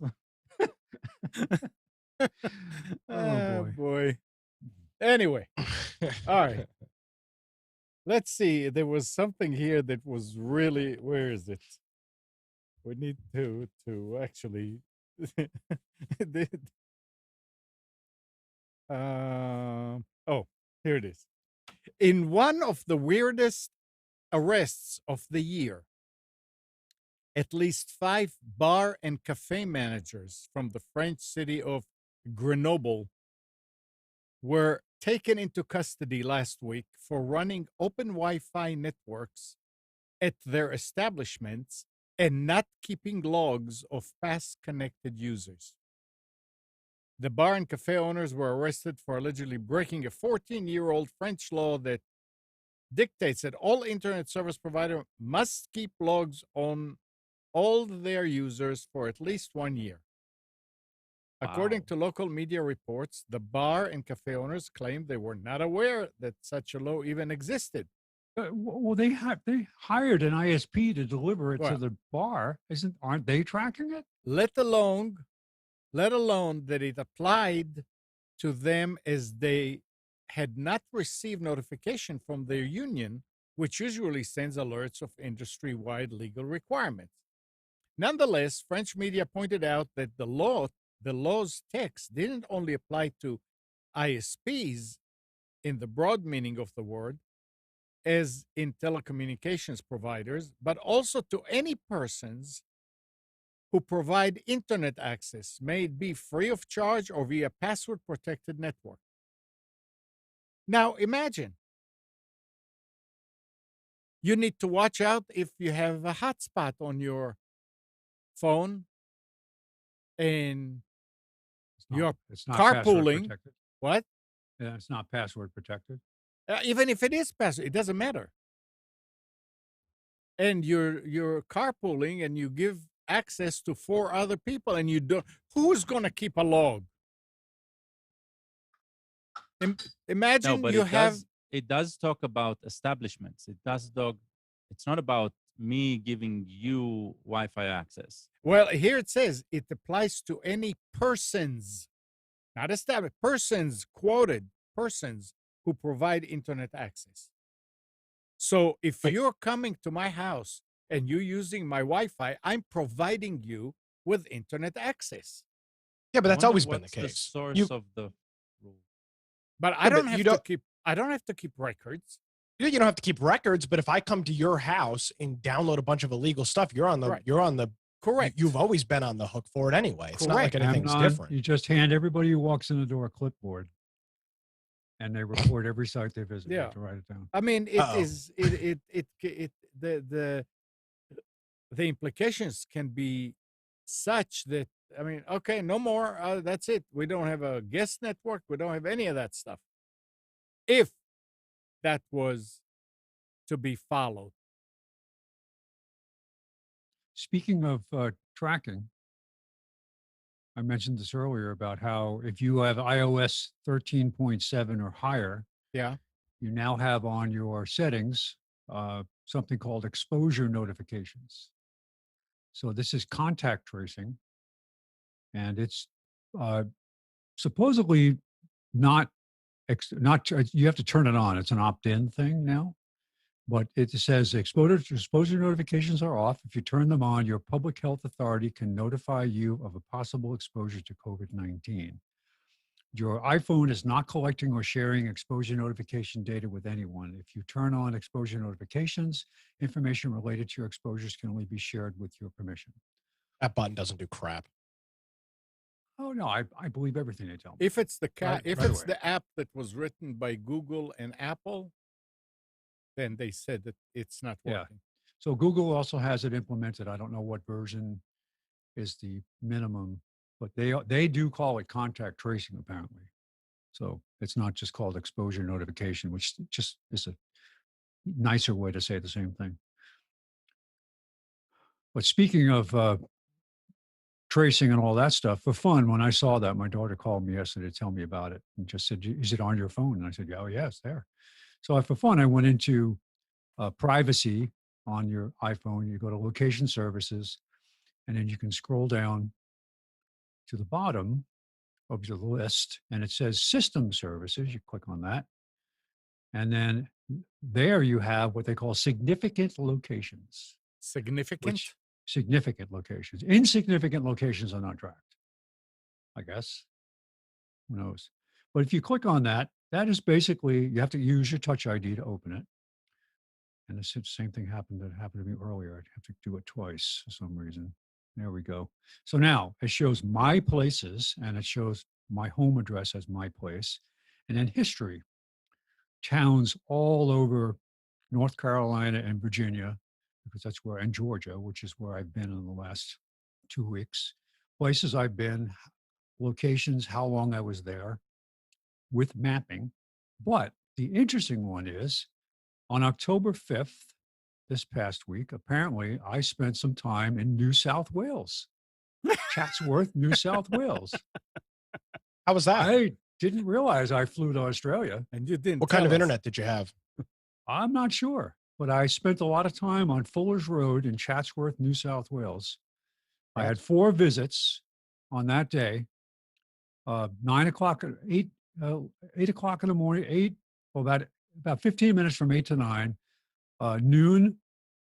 A: Oh boy. Anyway, all right. Let's see. There was something here that was really. Where is it? We need to actually. Oh, here it is. In one of the weirdest arrests of the year, at least 5 bar and cafe managers from the French city of Grenoble were taken into custody last week for running open Wi-Fi networks at their establishments and not keeping logs of past connected users. The bar and cafe owners were arrested for allegedly breaking a 14-year-old French law that dictates that all internet service providers must keep logs on all their users for at least 1 year. Wow. According to local media reports, the bar and cafe owners claimed they were not aware that such a law even existed.
B: Well, they hired an ISP to deliver it to the bar. Aren't they tracking it?
A: Let alone that it applied to them as they had not received notification from their union, which usually sends alerts of industry-wide legal requirements. Nonetheless, French media pointed out that the law's text didn't only apply to ISPs in the broad meaning of the word, as in telecommunications providers, but also to any persons who provide internet access, may it be free of charge or via password-protected network. Now, imagine you need to watch out if you have a hotspot on your phone and
B: It's not password
A: carpooling.
B: protected.
A: What?
B: Yeah, it's not password protected.
A: Even if it is password, it doesn't matter. And you're carpooling and you give access to 4 other people and you don't. Who's going to keep a log? Imagine
C: No, but
A: you
C: it
A: have.
C: it does talk about establishments. It's not about me giving you Wi-Fi access.
A: Well, here it says it applies to any persons, not established persons, quoted persons who provide internet access. So if you're coming to my house and you're using my Wi-Fi, I'm providing you with internet access.
D: Yeah, but that's
C: I wonder
D: always been the
C: what's
D: case.
C: source
D: You,
C: of the rule.
A: But I
D: Yeah,
A: don't
D: but
A: have
D: you
A: to
D: don't-
A: keep. I don't have to keep records.
D: you don't have to keep records, but if I come to your house and download a bunch of illegal stuff, you're on the
A: Right. Correct.
D: You've always been on the hook for it anyway. It's not like
A: Correct.
D: anything's
B: Amnon,
D: different.
B: You just hand everybody who walks in the door a clipboard, and they record every site they visit. You
A: Yeah.
B: have to write it down.
A: I mean, it
D: Uh-oh.
A: is the implications can be such that, I mean, okay, no more. That's it. We don't have a guest network. We don't have any of that stuff. If that was to be followed.
B: Speaking of tracking, I mentioned this earlier about how if you have iOS 13.7 or higher,
A: Yeah.
B: you now have on your settings something called exposure notifications. So this is contact tracing, and it's supposedly not you have to turn it on. It's an opt-in thing now, but it says exposure notifications are off. If you turn them on, your public health authority can notify you of a possible exposure to COVID-19. Your iPhone is not collecting or sharing exposure notification data with anyone. If you turn on exposure notifications, information related to your exposures can only be shared with your permission.
D: That button doesn't do crap.
B: Oh no, I believe everything they tell me.
A: If it's the
B: Right
A: if
B: away.
A: it's the app that was written by Google and Apple, then they said that it's not
B: Yeah.
A: working.
B: So Google also has it implemented. I don't know what version is the minimum, but they do call it contact tracing apparently. So it's not just called exposure notification, which just is a nicer way to say the same thing. But speaking of tracing and all that stuff, for fun, when I saw that, my daughter called me yesterday to tell me about it and just said, "Is it on your phone?" And I said, "Oh, yeah, it's there." So for fun, I went into privacy on your iPhone. You go to location services, and then you can scroll down to the bottom of the list, and it says system services. You click on that. And then there you have what they call significant locations.
A: Significant?
B: Significant locations. Insignificant locations are not tracked, I guess. Who knows? But if you click on that, that is basically, you have to use your Touch ID to open it. And the same thing happened to me earlier. I'd have to do it twice for some reason. There we go. So now it shows my places, and it shows my home address as my place, and then history. Towns all over North Carolina and Virginia, because that's where, and Georgia, which is where I've been in the last 2 weeks. Places I've been, locations, how long I was there, with mapping. But the interesting one is, on October 5th, this past week, apparently I spent some time in New South Wales, Chatsworth, New South Wales.
D: How was that?
B: I didn't realize I flew to Australia.
A: And you didn't.
D: What kind
A: tell
D: of
A: us.
D: internet did you have?
B: I'm not sure, but I spent a lot of time on Fuller's Road in Chatsworth, New South Wales. I had 4 visits on that day. 9 o'clock, 8 o'clock in the morning, about 15 minutes from 8 to 9, noon,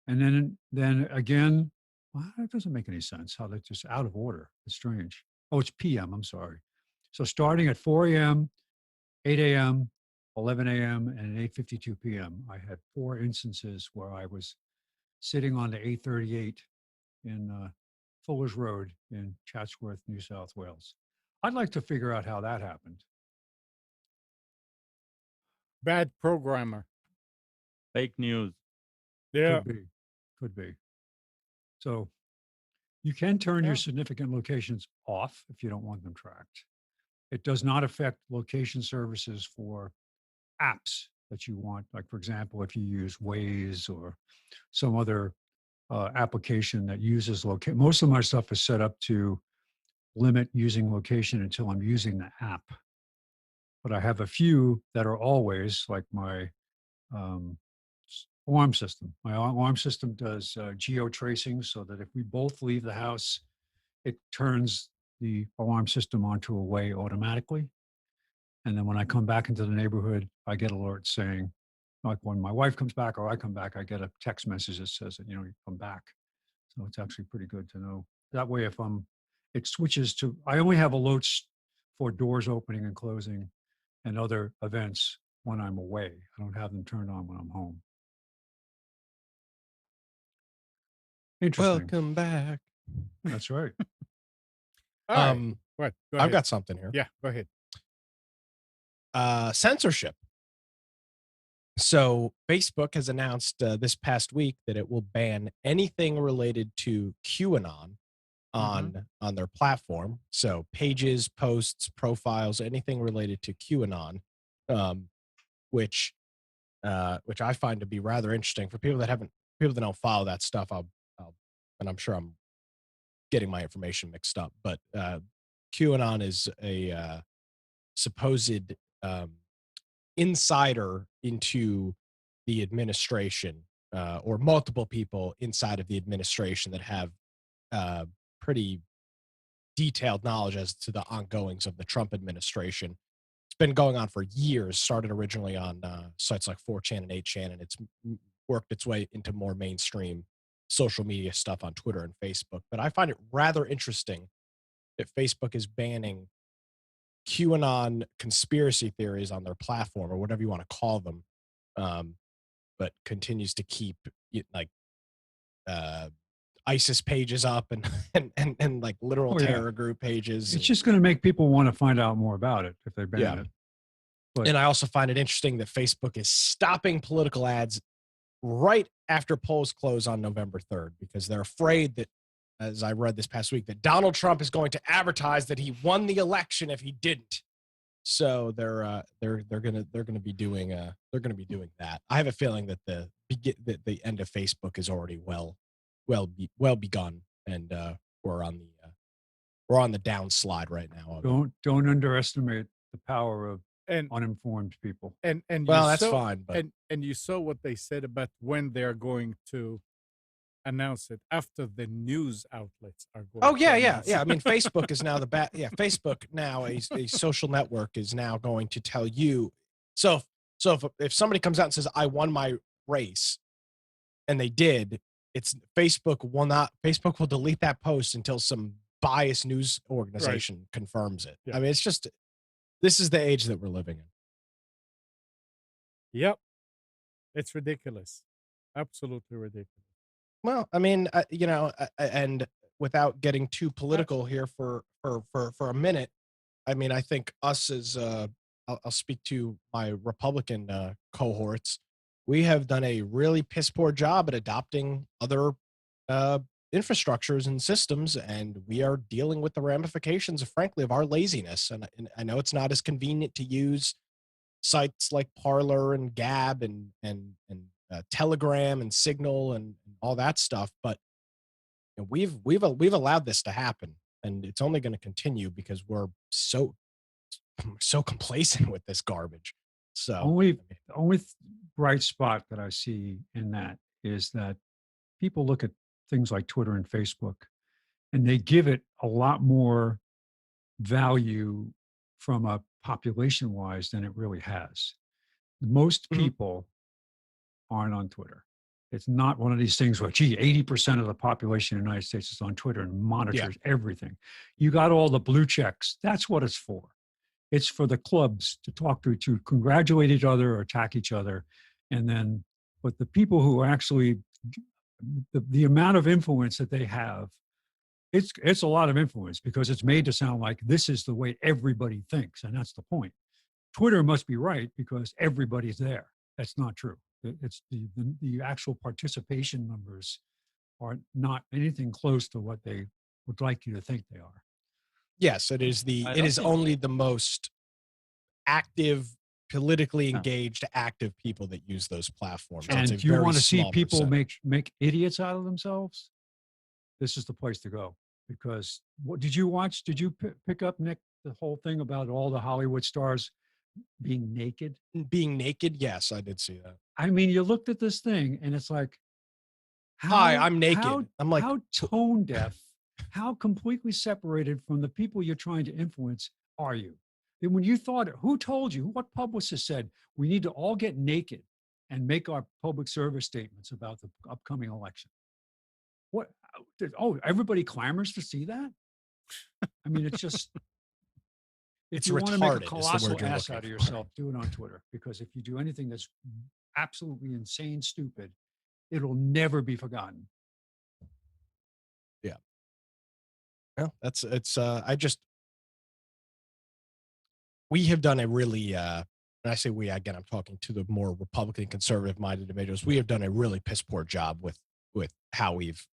B: and then again. Well, that doesn't make any sense. How that's just out of order. It's strange. Oh, it's PM. I'm sorry. So starting at 4 a.m., 8 a.m., 11 a.m., and 8:52 p.m. I had 4 instances where I was sitting on the 838 in Fuller's Road in Chatsworth, New South Wales. I'd like to figure out how that happened.
A: Bad programmer.
C: Fake news.
A: Yeah.
B: Could be. So you can turn your
A: Yeah.
B: significant locations off if you don't want them tracked. It does not affect location services for apps that you want. Like, for example, if you use Waze or some other application that uses location. Most of my stuff is set up to limit using location until I'm using the app. But I have a few that are always, like my alarm system. My alarm system does geo tracing so that if we both leave the house, it turns the alarm system onto a way automatically. And then when I come back into the neighborhood, I get alerts saying, like when my wife comes back or I come back, I get a text message that says that, you come back. So it's actually pretty good to know. That way, it switches to, I only have alerts for doors opening and closing and other events when I'm away. I don't have them turned on when I'm home. Interesting.
D: Welcome back.
B: That's right.
A: All right. What? Go
D: I've
A: ahead.
D: got something here.
A: Yeah, go ahead.
D: Censorship. So Facebook has announced this past week that it will ban anything related to QAnon on their platform. So pages, posts, profiles, anything related to QAnon, which I find to be rather interesting for people that don't follow that stuff. And I'm sure I'm getting my information mixed up, but QAnon is a supposed insider into the administration, or multiple people inside of the administration that have pretty detailed knowledge as to the ongoings of the Trump administration. It's been going on for years, started originally on sites like 4chan and 8chan, and it's worked its way into more mainstream social media stuff on Twitter and Facebook. But I find it rather interesting that Facebook is banning QAnon conspiracy theories on their platform, or whatever you want to call them, but continues to keep ISIS pages up and like literal terror group pages.
B: It's just going to make people want to find out more about it if they ban it. But,
D: and I also find it interesting that Facebook is stopping political ads right after polls close on November 3rd, because they're afraid that, as I read this past week, that Donald Trump is going to advertise that he won the election if he didn't. So they're gonna be doing that. I have a feeling that the end of Facebook is already well begun, and we're on the downslide right now.
B: Don't underestimate the power of uninformed people.
A: And
D: well, that's fine. But
A: and you saw what they said about when they're going to announce it after the news outlets are going.
D: Oh yeah. I mean, Facebook is now Facebook now, a social network, is now going to tell you. So if somebody comes out and says, I won my race, and they did, Facebook will delete that post until some biased news organization confirms it. Yeah. I mean, this is the age that we're living in.
A: Yep. It's ridiculous. Absolutely ridiculous.
D: Well, I mean, and without getting too political here for a minute, I mean, I think us as I'll speak to my Republican cohorts. We have done a really piss poor job at adopting other infrastructures and systems, and we are dealing with the ramifications, frankly, of our laziness. And I know it's not as convenient to use sites like Parler and Gab and Telegram and Signal and all that stuff, but we've allowed this to happen, and it's only going to continue because we're so complacent with this garbage. So
B: only bright spot that I see in that is that people look at things like Twitter and Facebook, and they give it a lot more value from a population-wise than it really has. Most
D: Mhm.
B: people aren't on Twitter. It's not one of these things where, gee, 80% of the population in the United States is on Twitter and monitors everything. You got all the blue checks. That's what it's for. It's for the clubs to talk to congratulate each other or attack each other. And then, but the people who actually, the amount of influence that they have, it's a lot of influence because it's made to sound like this is the way everybody thinks. And that's the point. Twitter must be right because everybody's there. That's not true. It's the actual participation numbers are not anything close to what they would like you to think they are.
D: Yes, it is only the most active, politically engaged, active people that use those platforms.
B: And if you want to see people make idiots out of themselves, this is the place to go. Because what did you watch? Did you pick up, Nick, the whole thing about all the Hollywood stars being naked?
D: Being naked? Yes, I did see that.
B: I mean, you looked at this thing and it's like,
D: hi, I'm naked. I'm like,
B: how tone deaf, how completely separated from the people you're trying to influence are you? And when you thought, who told you, what publicist said, we need to all get naked and make our public service statements about the upcoming election? What? Oh, everybody clamors to see that? I mean, it's just, if you want to make a colossal ass out of yourself, do it on Twitter. Because if you do anything that's absolutely insane, stupid, it'll never be forgotten.
D: Yeah. Well, we have done a really, and I say we, again, I'm talking to the more Republican conservative minded individuals. We have done a really piss poor job with how we've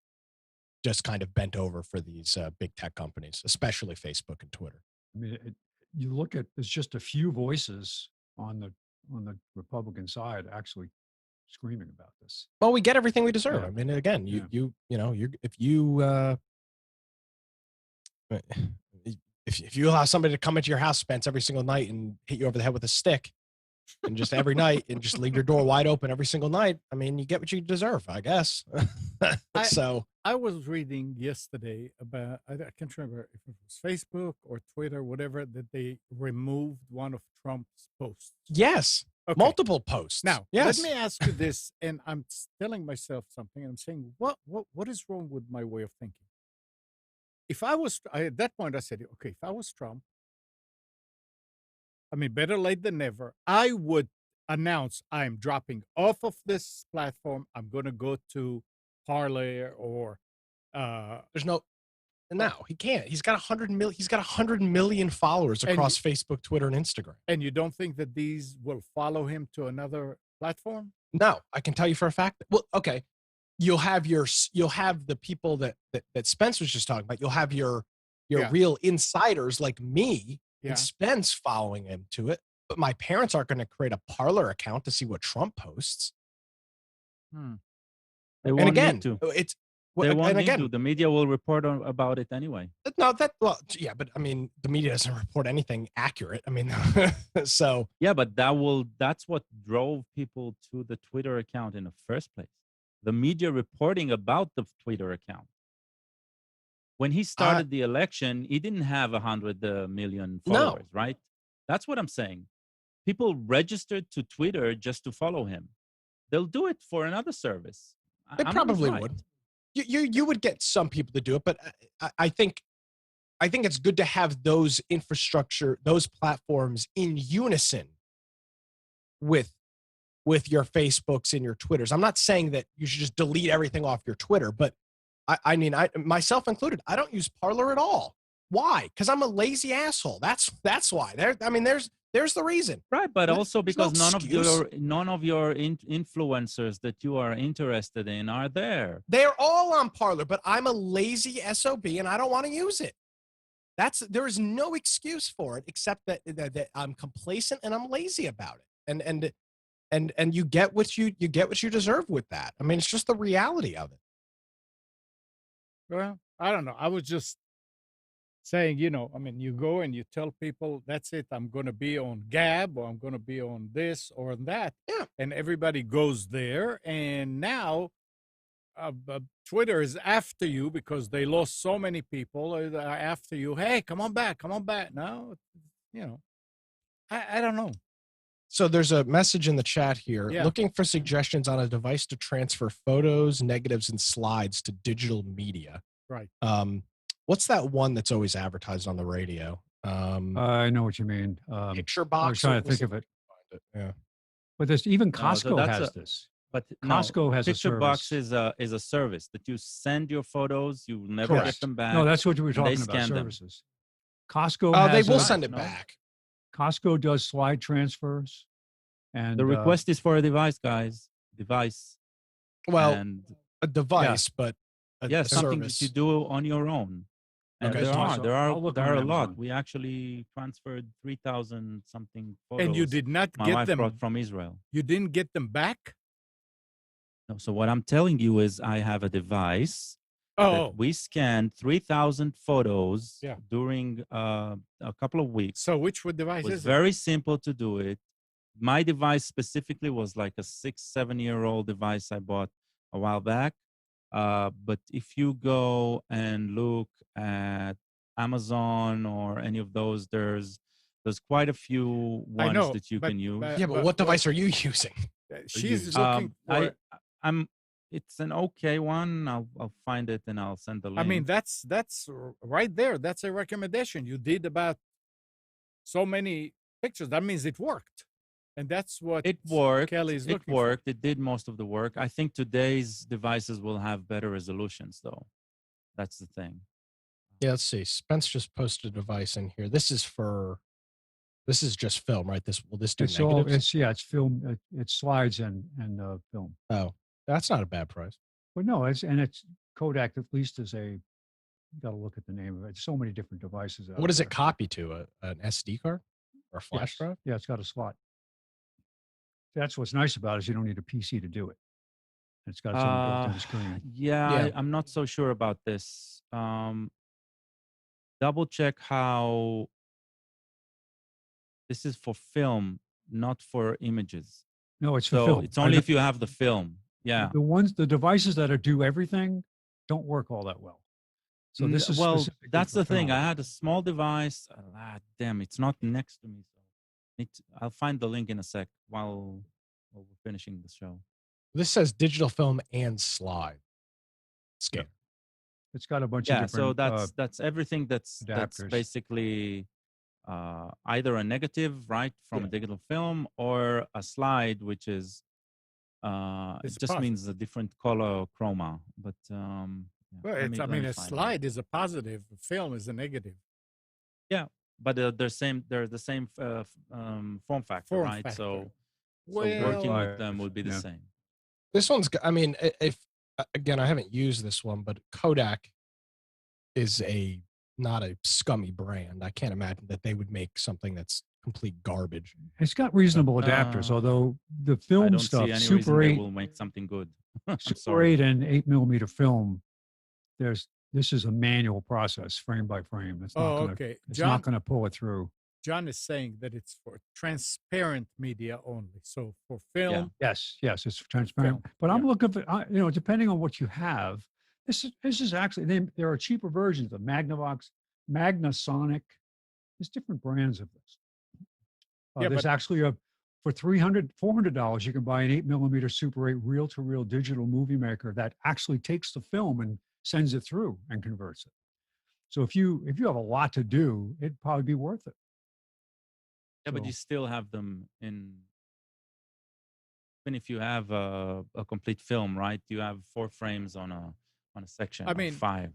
D: just kind of bent over for these big tech companies, especially Facebook and Twitter.
B: I mean, you look at, there's just a few voices on the Republican side actually screaming about this.
D: Well, we get everything we deserve. Yeah. I mean, again, if you allow somebody to come into your house, Spence, every single night and hit you over the head with a stick, and just every night, and just leave your door wide open every single night, I mean, you get what you deserve, I guess. So
A: I was reading yesterday about, I can't remember if it was Facebook or Twitter, whatever, that they removed one of Trump's posts.
D: Yes. Okay. Multiple posts.
A: Now,
D: yes.
A: Let me ask you this, and I'm telling myself something. I'm saying, what is wrong with my way of thinking? If I was, at that point, I said, okay, if I was Trump, I mean, better late than never, I would announce I'm dropping off of this platform. I'm going to go to Parler or
D: there's no. No, he can't. He's got 100 million. He's got 100 million followers across Facebook, Twitter, and Instagram.
A: And you don't think that these will follow him to another platform?
D: No, I can tell you for a fact. Well, okay, you'll have the people that Spence was just talking about. You'll have your real insiders like me and Spence following him to it. But my parents aren't going to create a Parler account to see what Trump posts.
C: They won't need to. They won't need to. The media will report about it anyway.
D: No, but I mean, the media doesn't report anything accurate. I mean, so.
C: Yeah, but that's what drove people to the Twitter account in the first place. The media reporting about the Twitter account. When he started the election, he didn't have 100 million followers, right? That's what I'm saying. People registered to Twitter just to follow him. They'll do it for another service.
D: They probably would. You would get some people to do it, but I think it's good to have those those platforms in unison with your Facebooks and your Twitters. I'm not saying that you should just delete everything off your Twitter, but I mean, myself included, I don't use Parler at all. Why? Because I'm a lazy asshole. That's why. There's the reason.
C: Right, but also because none of your influencers that you are interested in are there.
D: They're all on Parler, but I'm a lazy SOB and I don't want to use it. There is no excuse for it except that I'm complacent and I'm lazy about it. And you get what you deserve with that. I mean, it's just the reality of it.
A: Well, I don't know. I was just saying, I mean, you go and you tell people, that's it, I'm going to be on Gab, or I'm going to be on this or on that.
D: Yeah.
A: And everybody goes there. And now Twitter is after you because they lost so many people. They're after you. Hey, come on back. No, I don't know.
D: So there's a message in the chat here.
A: Yeah.
D: Looking for suggestions on a device to transfer photos, negatives, and slides to digital media.
A: Right.
D: What's that one that's always advertised on the radio?
B: I know what you mean.
D: Picture
B: I
D: box.
B: was trying to think of it.
D: Yeah.
B: But there's even
C: so
B: Costco
C: that's
B: has this.
C: But
B: Costco has a
C: Picture Box
B: service.
C: is a service that you send your photos, you never
D: Correct.
C: get them back.
B: No, that's what we were
C: and they
B: talking about,
C: scan them.
B: services. Costco
D: Oh, they
B: has
D: will
B: a-
D: send it
C: No.
D: back.
B: Costco does slide transfers. And
C: The request is for a device, guys. Device.
D: Well,
C: and
D: a device, but a
C: something that
D: service.
C: you do on your own. And
D: Okay,
C: there
D: so
C: are
B: I'll look
C: there
B: on
C: are a lot.
B: Amazon.
C: We actually transferred 3,000 something photos.
A: And you did not
C: My
A: get
C: wife
A: them.
C: brought from Israel.
A: You didn't get them back.
C: No, so what I'm telling you is I have a device
A: Oh,
C: that we scanned 3,000 photos
A: Yeah.
C: during a couple of weeks.
A: so which device
C: It was
A: is it?
C: very simple to do it. My device specifically was like a 6-7-year-old device I bought a while back. But if you go and look at Amazon or any of those, there's quite a few
A: I
C: ones
A: know,
C: that you
A: but-
C: can use.
D: Yeah, but what device are you using?
A: She's
D: use.
A: looking for.
C: It's an okay one. I'll find it and I'll send the link.
A: I mean, that's right there. That's a recommendation. You did about so many pictures. That means it worked, and that's what
C: it worked.
A: Kelly's
C: It
A: looking
C: worked. It did most of the work. I think today's devices will have better resolutions, though. That's the thing.
D: Yeah, let's see. Spence just posted a device in here. This is just film, right? Will this do
B: It's all,
D: negatives?
B: it's film, it slides and film.
D: Oh, that's not a bad price.
B: But no, it's Kodak at least is you got to look at the name of it. So many different devices.
D: What does it
B: there.
D: copy to? An SD card or a flash
B: Yes.
D: drive?
B: Yeah, it's got a slot. That's what's nice about it is you don't need a PC to do it. It's got its own built-in screen.
D: Yeah.
C: I'm not so sure about this. Double check how this is for film, not for images.
B: No, it's for
C: So
B: film.
C: it's only if you have the film. Yeah.
B: The devices that do everything don't work all that well. So this is specifically
C: that's
B: for
C: the thing.
B: film.
C: I had a small device. Damn, it's not next to me. So I'll find the link in a sec while we're finishing the show.
D: This says digital film and slide scan.
B: It's got a bunch of
C: Yeah,
B: different.
C: so that's everything that's
B: adapters.
C: basically either a negative, right, from a digital film, or a slide, which is it
A: It's
C: just
A: positive.
C: means a different color chroma. But yeah,
A: Well,
C: let
A: it's, I
C: me
A: mean, a
C: find it.
A: slide is a positive. A film is a negative.
C: But they're the same form factor,
A: Form
C: right?
A: factor.
C: So
A: Well,
C: working
B: Right.
C: with them would be the
B: Yeah.
C: same.
D: This one's, I mean, if again, I haven't used this one, but Kodak is not a scummy brand. I can't imagine that they would make something that's complete garbage.
B: It's got reasonable adapters, although the
C: I
B: film
C: don't
B: stuff,
C: see any
B: Super
C: reason
B: 8,
C: they will make something good. I'm
B: Super
C: sorry.
B: 8 and 8mm film, this is a manual process, frame by frame. It's not
A: Oh,
B: gonna,
A: okay.
B: it's not going to pull it through.
A: John is saying that it's for transparent media only. So for film,
B: Yes, it's transparent. But I'm looking for, depending on what you have, this is actually, there are cheaper versions of Magnavox, Magnasonic. There's different brands of this. There's actually for $400, you can buy an 8mm Super 8 reel-to-reel digital movie maker that actually takes the film and sends it through and converts it. So if you have a lot to do, it'd probably be worth it.
C: Yeah, but you still have them in. Even if you have a complete film, right? You have 4 frames on a section.
A: I mean,
C: 5,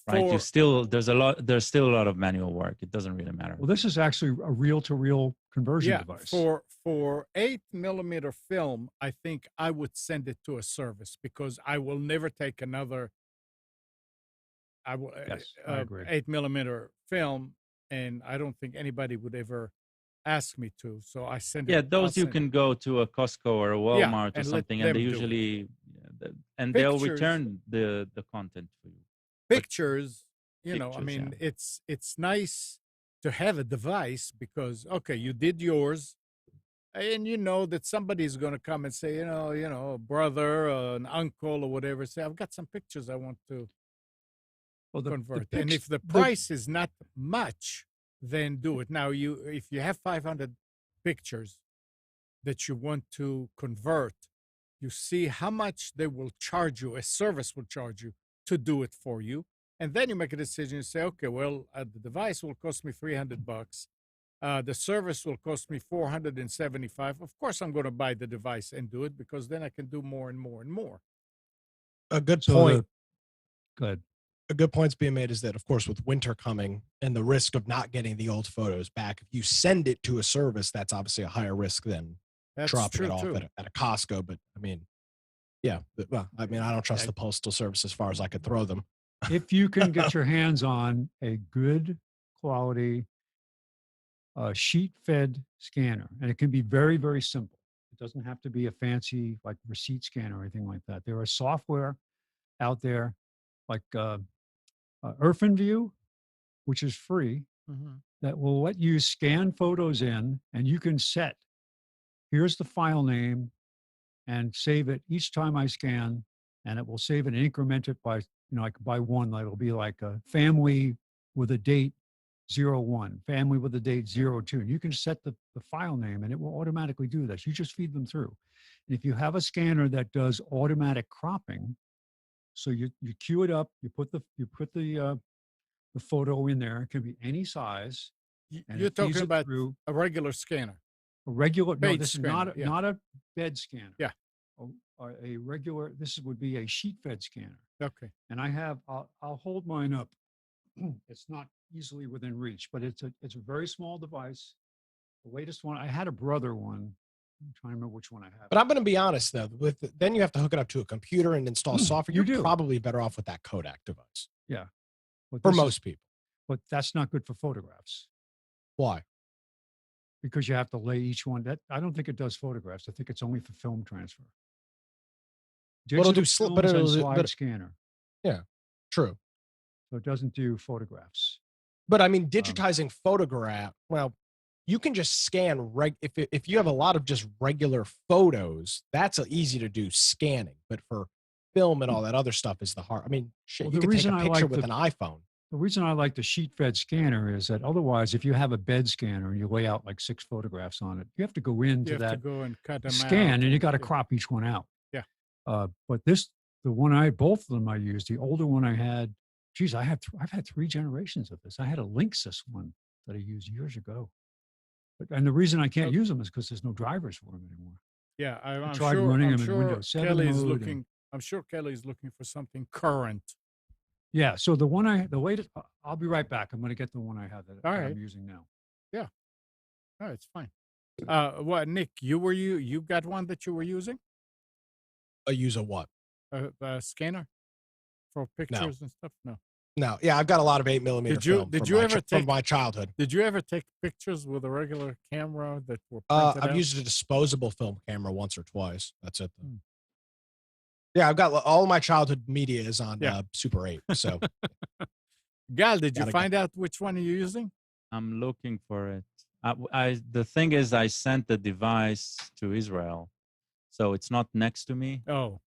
C: right? There's still a lot of manual work. It doesn't really matter.
B: Well, this is actually a reel-to-reel conversion device.
A: For 8mm film, I think I would send it to a service because I will never take another.
B: Yes, I agree.
A: 8mm film, and I don't think anybody would ever ask me to. So I send it.
C: Yeah, those you can go to a Costco or a Walmart or
A: and let
C: something, and
A: them
C: they
A: do it.
C: usually they'll
A: Pictures.
C: return the content for you.
A: Pictures, I
C: Pictures,
A: mean,
C: yeah.
A: it's nice to have a device because you did yours, and you know that somebody's going to come and say, a brother, an uncle, or whatever. Say, I've got some pictures I want to convert. And if the price is not much, then do it. Now, if you have $500 pictures that you want to convert, you see how much they will charge you, a service will charge you to do it for you. And then you make a decision. You say, okay, well, the device will cost me $300. The service will cost me $475. Of course, I'm going to buy the device and do it because then I can do more and more and more.
D: A good
B: So
D: point.
B: Good.
D: A good point's being made is that, of course, with winter coming and the risk of not getting the old photos back, if you send it to a service, that's obviously a higher risk than dropping it off at a Costco. But I mean, yeah, well, I mean, I don't trust the postal service as far as I could throw them.
B: If you can get your hands on a good quality sheet-fed scanner, and it can be very, very simple. It doesn't have to be a fancy like receipt scanner or anything like that. There are software out there like View, which is free, that will let you scan photos in, and you can set, here's the file name, and save it each time I scan, and it will save it and increment it by, like by one. Like it'll be like a family with a date 01, family with a date 02. And you can set the file name, and it will automatically do this. You just feed them through. And if you have a scanner that does automatic cropping, so you queue it up, you put the photo in there. It can be any size. And
A: you're talking about
B: through
A: a regular scanner.
B: a regular. No,
A: Page
B: this
A: scanner,
B: is not a bed scanner.
A: Yeah.
B: A regular. This would be a sheet fed scanner.
A: Okay.
B: And I have. I'll hold mine up. It's not easily within reach, but it's a very small device. The latest one. I had a brother one. I'm trying to remember which one I have.
D: But I'm going to be honest though, then you have to hook it up to a computer and install software. You're probably better off with that Kodak device.
B: Yeah.
D: For most people.
B: But that's not good for photographs.
D: Why?
B: Because you have to lay each one. I don't think it does photographs. I think it's only for film transfer.
D: It'll do slide
B: scanner.
D: Yeah, true.
B: So it doesn't do photographs.
D: But I mean, digitizing photograph. Well, you can just scan if you have a lot of just regular photos, that's easy to do scanning. But for film and all that other stuff is the hard. I mean, shit, you can take a picture with an iPhone.
B: The reason I like the sheet-fed scanner is that otherwise, if you have a bed scanner and you lay out like 6 photographs on it, you have to go into that
A: and cut them
B: scan,
A: out,
B: and you got to crop each one out.
A: Yeah.
B: But both of them I used. The older one I had, geez, I've had 3 generations of this. I had a Linksys one that I used years ago. And the reason I can't use them is because there's no drivers for them anymore.
A: Yeah,
B: I tried running them in Windows 7 mode.
A: I'm sure Kelly's looking for something current.
B: Yeah, so the latest, I'll be right back. I'm going to get the one I have that I'm using now.
A: Yeah. Oh, it's fine. What, Nick, you got one that you were using?
D: Use a what?
A: A scanner for pictures and stuff?
D: No. Yeah, I've got a lot of 8mm film from my childhood.
A: Did you ever take pictures with a regular camera that were
D: I've
A: out?
D: used a disposable film camera once or twice. That's it. Yeah, I've got all my childhood media is on Super 8. So,
A: Gal, did you find out which one you're using?
C: I'm looking for it. The thing is, I sent the device to Israel, so it's not next to me.
A: Oh.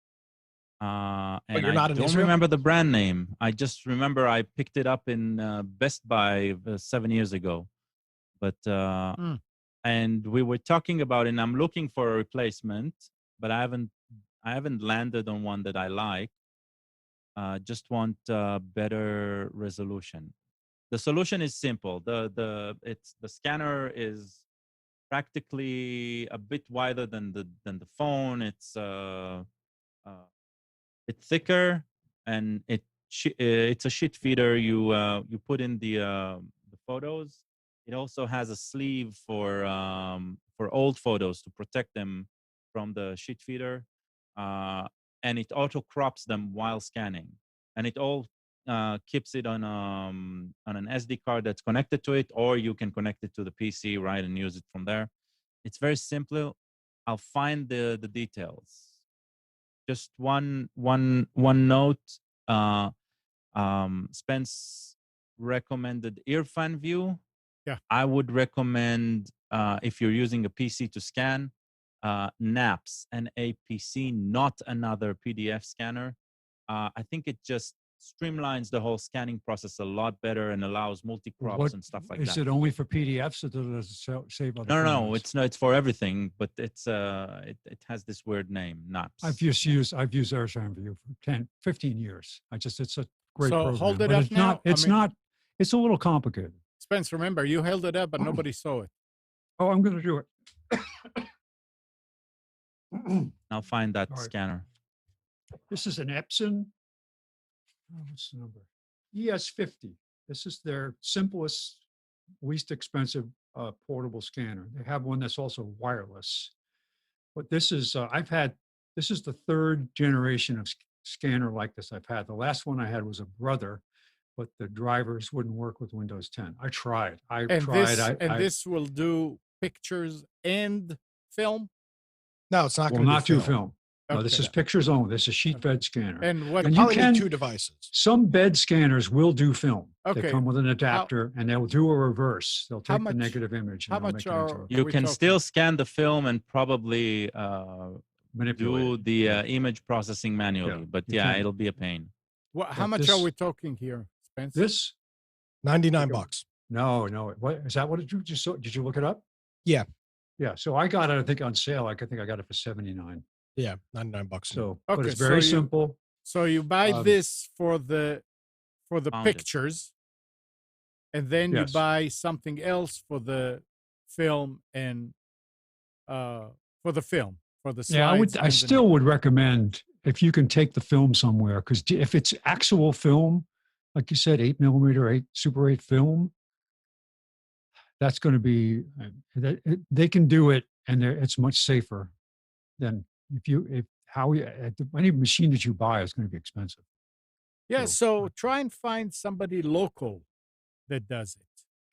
C: And
D: you're not
C: I
D: in
C: don't
D: Israel?
C: remember the brand name. I just remember I picked it up in Best Buy 7 years ago. But and we were talking about it, and I'm looking for a replacement, but I haven't landed on one that I like. Just want better resolution. The solution is simple. The scanner is practically a bit wider than the phone. It's thicker, and it's a sheet feeder. You put in the photos. It also has a sleeve for old photos to protect them from the sheet feeder, and it auto crops them while scanning, and it all keeps it on an SD card that's connected to it, or you can connect it to the PC, right, and use it from there. It's very simple. I'll find the details. Just one note. Spence recommended Irfan View.
A: Yeah,
C: I would recommend if you're using a PC to scan, NAPS, NAPC, not another PDF scanner. I think it just streamlines the whole scanning process a lot better and allows multi-crops
B: What
C: and stuff like
B: is
C: that.
B: it only for PDFs or does it save other
C: No,
B: formats?
C: it's no, it's for everything, but it's it has this weird name, NAPS.
B: I've used Airshine View for 10, 15 years. It's a great
A: So
B: program.
A: hold it
B: but
A: up
B: it's
A: now.
B: not, it's not, it's a little complicated.
A: Spence, remember, you held it up, but nobody saw it.
B: Oh, I'm going to do it.
C: I'll find that
B: All right.
C: scanner.
B: This is an Epson. Oh, what's the number? ES50. This is their simplest, least expensive portable scanner. They have one that's also wireless. But this is, this is the third generation of scanner like this I've had. The last one I had was a Brother, but the drivers wouldn't work with Windows 10. I tried.
A: This will do pictures and film?
D: No, it's not
B: will
D: going to
B: not do film. No, this
A: Okay.
B: is pictures only. This is sheet fed scanner.
A: And what?
B: And you
D: Probably
B: can-
D: need two devices.
B: Some bed scanners will do film.
A: Okay.
B: They come with an adapter and they'll do a reverse. They'll
A: How
B: take
A: much-
B: the negative image.
A: how
B: And they'll
A: much
B: make it into
A: are-
B: a-
C: You
A: we
C: can
A: talking-
C: still scan the film and probably
B: manipulate
C: do
B: it.
C: the image processing manually, but
B: you
C: yeah,
B: can.
C: it'll be a pain.
A: How
B: But
A: much are
B: this-
A: we talking here, Spence?
B: This?
D: 99
B: Take a-
D: bucks.
B: No. What is that? What did you just saw? Did you look it up?
D: Yeah.
B: Yeah. So I got it, I think on sale. I think I got it for 79.
D: Yeah, 99 bucks.
B: So,
A: Okay,
B: but it's
A: so
B: very
A: you-
B: simple.
A: So you buy
B: Um,
A: this for the
C: Found it.
A: pictures, and then
B: Yes.
A: you buy something else for the film and for the film for the slides.
B: Yeah, I would. I
A: and the-
B: still would recommend if you can take the film somewhere, because if it's actual film, like you said, 8mm, Super 8 film, that's going to be. They can do it, and it's much safer than any machine that you buy is going to be expensive.
A: Yeah,
B: So-
A: so try and find somebody local that does it.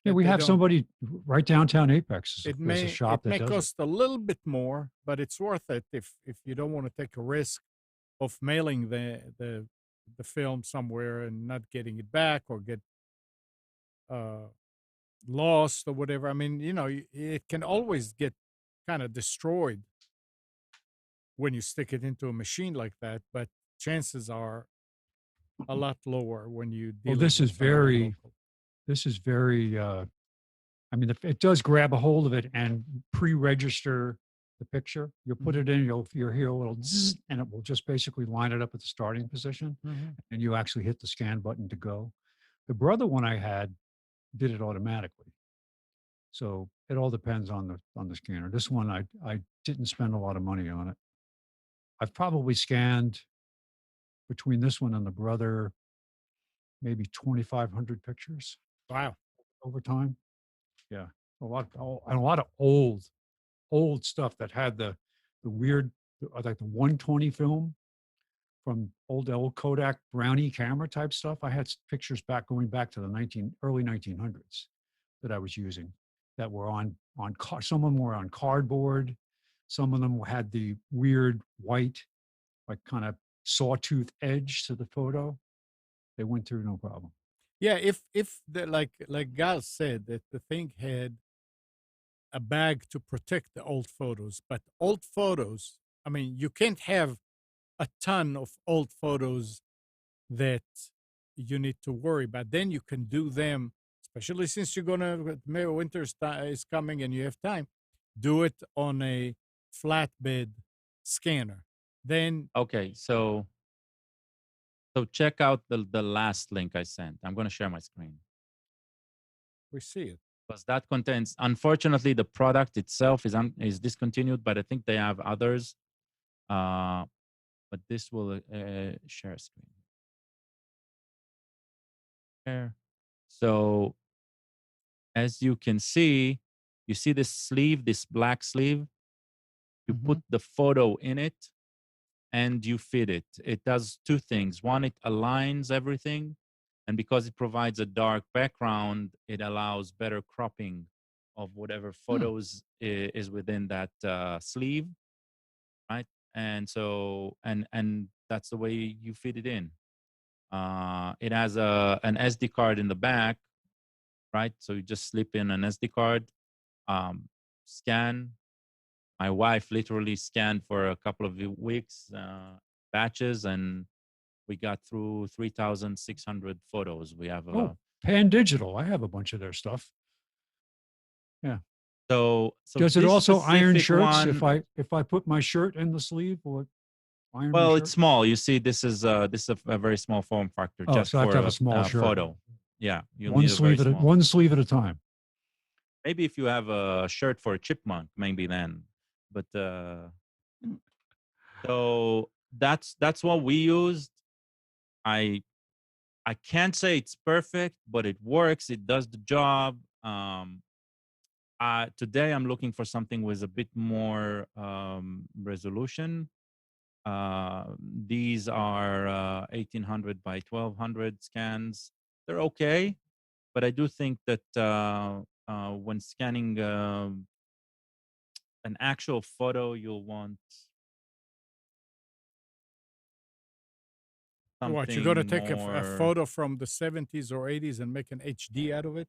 B: Yeah,
A: that
B: we
A: they
B: have
A: don't-
B: somebody right downtown Apex.
A: It
B: There's
A: may
B: a shop
A: it may
B: that does it.
A: cost a little bit more, but it's worth it if you don't want to take a risk of mailing the film somewhere and not getting it back or get lost or whatever. I mean, it can always get kind of destroyed when you stick it into a machine like that, but chances are a lot lower when you deal
B: Well, this
A: with
B: is
A: someone
B: very-
A: local.
B: This is very, I mean, if it does grab a hold of it and pre-register the picture. You'll put it in, you'll hear a little zzz, and it will just basically line it up at the starting position. And you actually hit the scan button to go. The Brother one I had did it automatically. So it all depends on the scanner. This one, I didn't spend a lot of money on it. I've probably scanned between this one and the Brother, maybe 2,500 pictures.
A: Wow.
B: Over time. Yeah. A lot of old stuff that had the weird, like the 120 film from old Kodak Brownie camera type stuff. I had pictures going back to the early 1900s that I was using that were some of them were on cardboard. Some of them had the weird white, like kind of sawtooth edge to the photo. They went through no problem.
A: Yeah, if the like Gal said, that the thing had a bag to protect the old photos, but old photos, I mean, you can't have a ton of old photos that you need to worry about. Then you can do them, especially since you're gonna winter is coming and you have time. Do it on a flatbed scanner. Then
C: Okay, so check out the last link I sent. I'm going to share my screen
A: we see it.
C: because that contains. Unfortunately, the product itself is discontinued, but I think they have others. But this will share screen. Share. So as you can see, you see this sleeve, this black sleeve. You put the photo in it and you fit it. It does two things. One, it aligns everything. And because it provides a dark background, it allows better cropping of whatever photos is within that sleeve, right? And so, and that's the way you fit it in. It has an SD card in the back, right? So you just slip in an SD card, scan. My wife literally scanned for a couple of weeks, batches, and We got through 3,600 photos. We have a
B: Oh, Pan Digital. I have a bunch of their stuff.
C: so
B: Does it
C: this
B: also iron
C: specific
B: shirts?
C: one,
B: If I put my shirt in the sleeve, will it iron my
C: well,
B: shirt?
C: it's small. You see, this is a very small form factor,
B: Oh,
C: just
B: so I have
C: for
B: to have a small shirt.
C: photo. Yeah, you'll
B: One
C: need a very
B: sleeve at a
C: small.
B: one sleeve at a time.
C: Maybe if you have a shirt for a chipmunk, maybe then. But so that's what we used. I can't say it's perfect, but it works. It does the job. Today I'm looking for something with a bit more resolution. These are 1800 by 1200 scans. They're okay, but I do think that when scanning an actual photo, you'll want something
A: What, you got to take a
C: more.
A: photo from the 70s or 80s and make an HD out of it?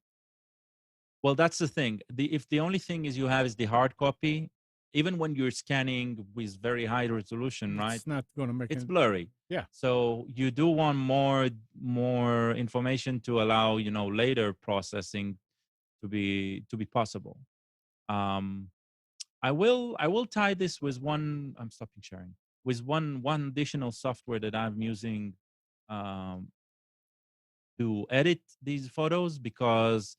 C: Well, that's the thing. If the only thing is you have is the hard copy, even when you're scanning with very high resolution, right?
A: It's not going to make
C: It's
A: it.
C: blurry.
A: Yeah.
C: So you do want more information to allow, you know, later processing to be possible. I will tie this with one. I'm stopping sharing with one additional software that I'm using um, to edit these photos, because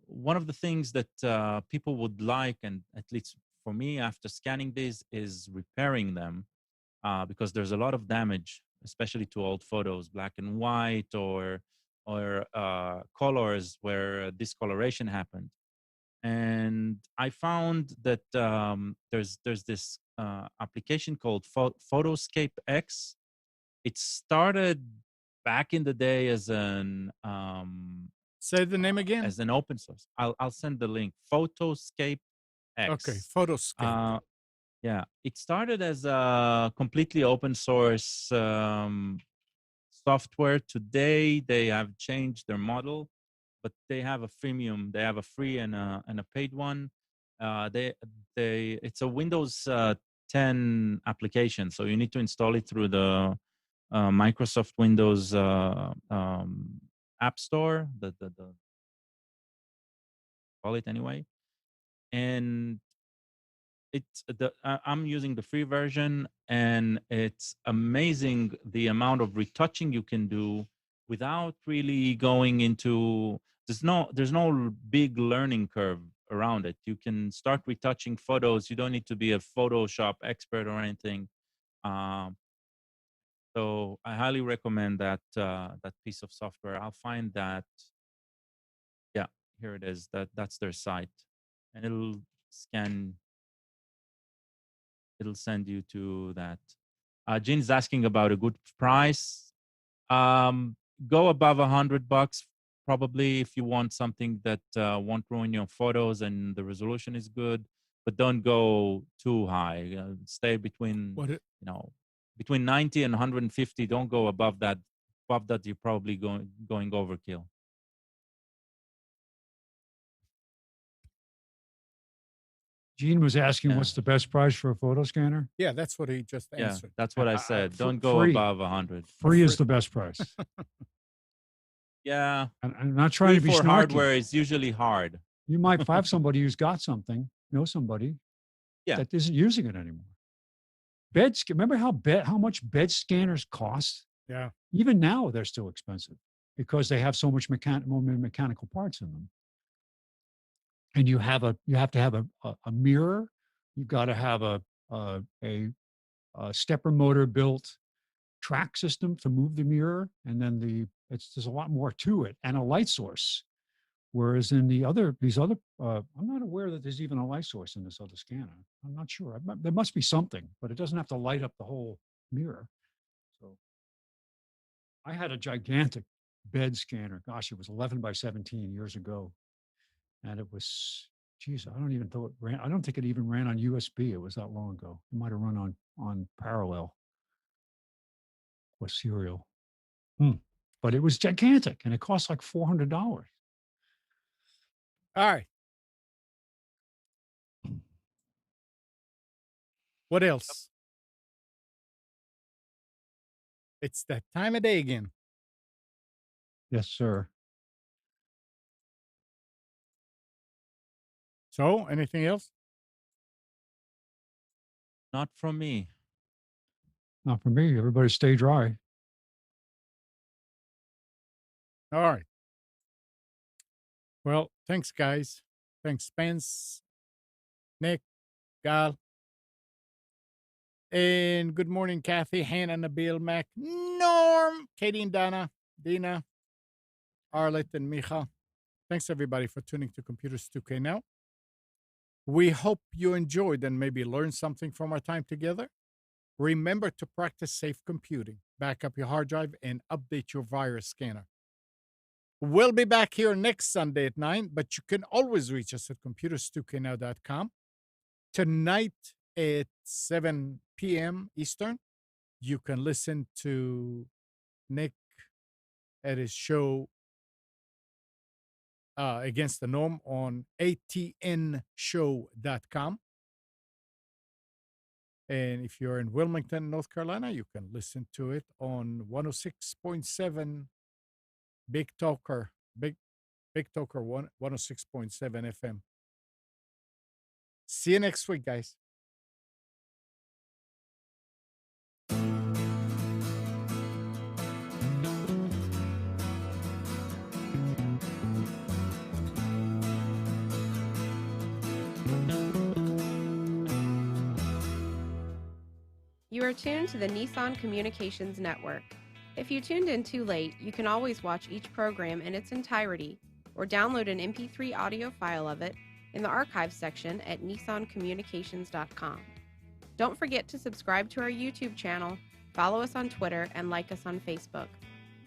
C: one of the things that people would like, and at least for me after scanning these, is repairing them, because there's a lot of damage, especially to old photos, black and white, or colors where discoloration happened. And I found that there's this application called Photoscape X. It started back in the day as an
A: Say the name again.
C: as an open source. I'll send the link. Photoscape X.
A: Okay, Photoscape.
C: Yeah, it started as a completely open source software. Today they have changed their model, but they have a freemium. They have a free and a paid one. They it's a Windows 10 application, so you need to install it through the Microsoft Windows App Store. The call it anyway, and I'm using the free version, and it's amazing the amount of retouching you can do without really going into. There's no big learning curve around it. You can start retouching photos. You don't need to be a Photoshop expert or anything. So I highly recommend that that piece of software. I'll find that. Yeah, here it is. That's their site, and it'll scan. It'll send you to that. Gene is asking about a good price. Go above $100 probably if you want something that won't ruin your photos and the resolution is good, but don't go too high. Stay between between 90 and 150. Don't go above that. Above that, you're probably going overkill.
B: Gene was asking, what's the best price for a photo scanner?
A: Yeah, that's what he just answered.
C: Yeah, that's what I said. Don't go
B: free.
C: above 100.
B: Free is the best price.
C: Yeah.
B: I'm not trying to be
C: for
B: snarky.
C: Hardware is usually hard.
B: You might have somebody who's got something, know somebody that isn't using it anymore. Remember how much bed scanners cost?
A: Yeah.
B: Even now, they're still expensive because they have so much mechanical parts in them. And you have to have a mirror. You've got to have a stepper motor built track system to move the mirror, and then there's a lot more to it, and a light source. Whereas in these other, I'm not aware that there's even a light source in this other scanner. I'm not sure. There must be something, but it doesn't have to light up the whole mirror. So I had a gigantic bed scanner. Gosh, it was 11 by 17 years ago. And it was, geez, I don't think it even ran on USB. It was that long ago. It might have run on parallel or serial. But it was gigantic, and it cost like $400.
A: All right. What else? It's that time of day again.
B: Yes, sir.
A: So, anything else?
C: Not from me.
B: Not for me. Everybody stay dry.
A: All right. Well, thanks, guys. Thanks, Spence, Nick, Gal. And good morning, Kathy, Hannah, Nabil, Mac, Norm, Katie and Donna, Dina, Arlette, and Micha. Thanks, everybody, for tuning to Computers 2K Now. We hope you enjoyed and maybe learned something from our time together. Remember to practice safe computing, back up your hard drive, and update your virus scanner. We'll be back here next Sunday at 9, but you can always reach us at computers2know.com. Tonight at 7 p.m. Eastern, you can listen to Nick at his show Against the Norm on atnshow.com. And if you're in Wilmington, North Carolina, you can listen to it on 106.7 Big Talker 106.7 FM. See you next week, guys.
E: You are tuned to the Nissan Communications Network. If you tuned in too late, you can always watch each program in its entirety or download an MP3 audio file of it in the archives section at nissancommunications.com. Don't forget to subscribe to our YouTube channel, follow us on Twitter, and like us on Facebook.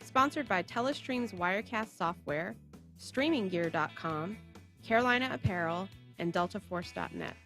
E: Sponsored by Telestream's Wirecast software, StreamingGear.com, Carolina Apparel, and DeltaForce.net.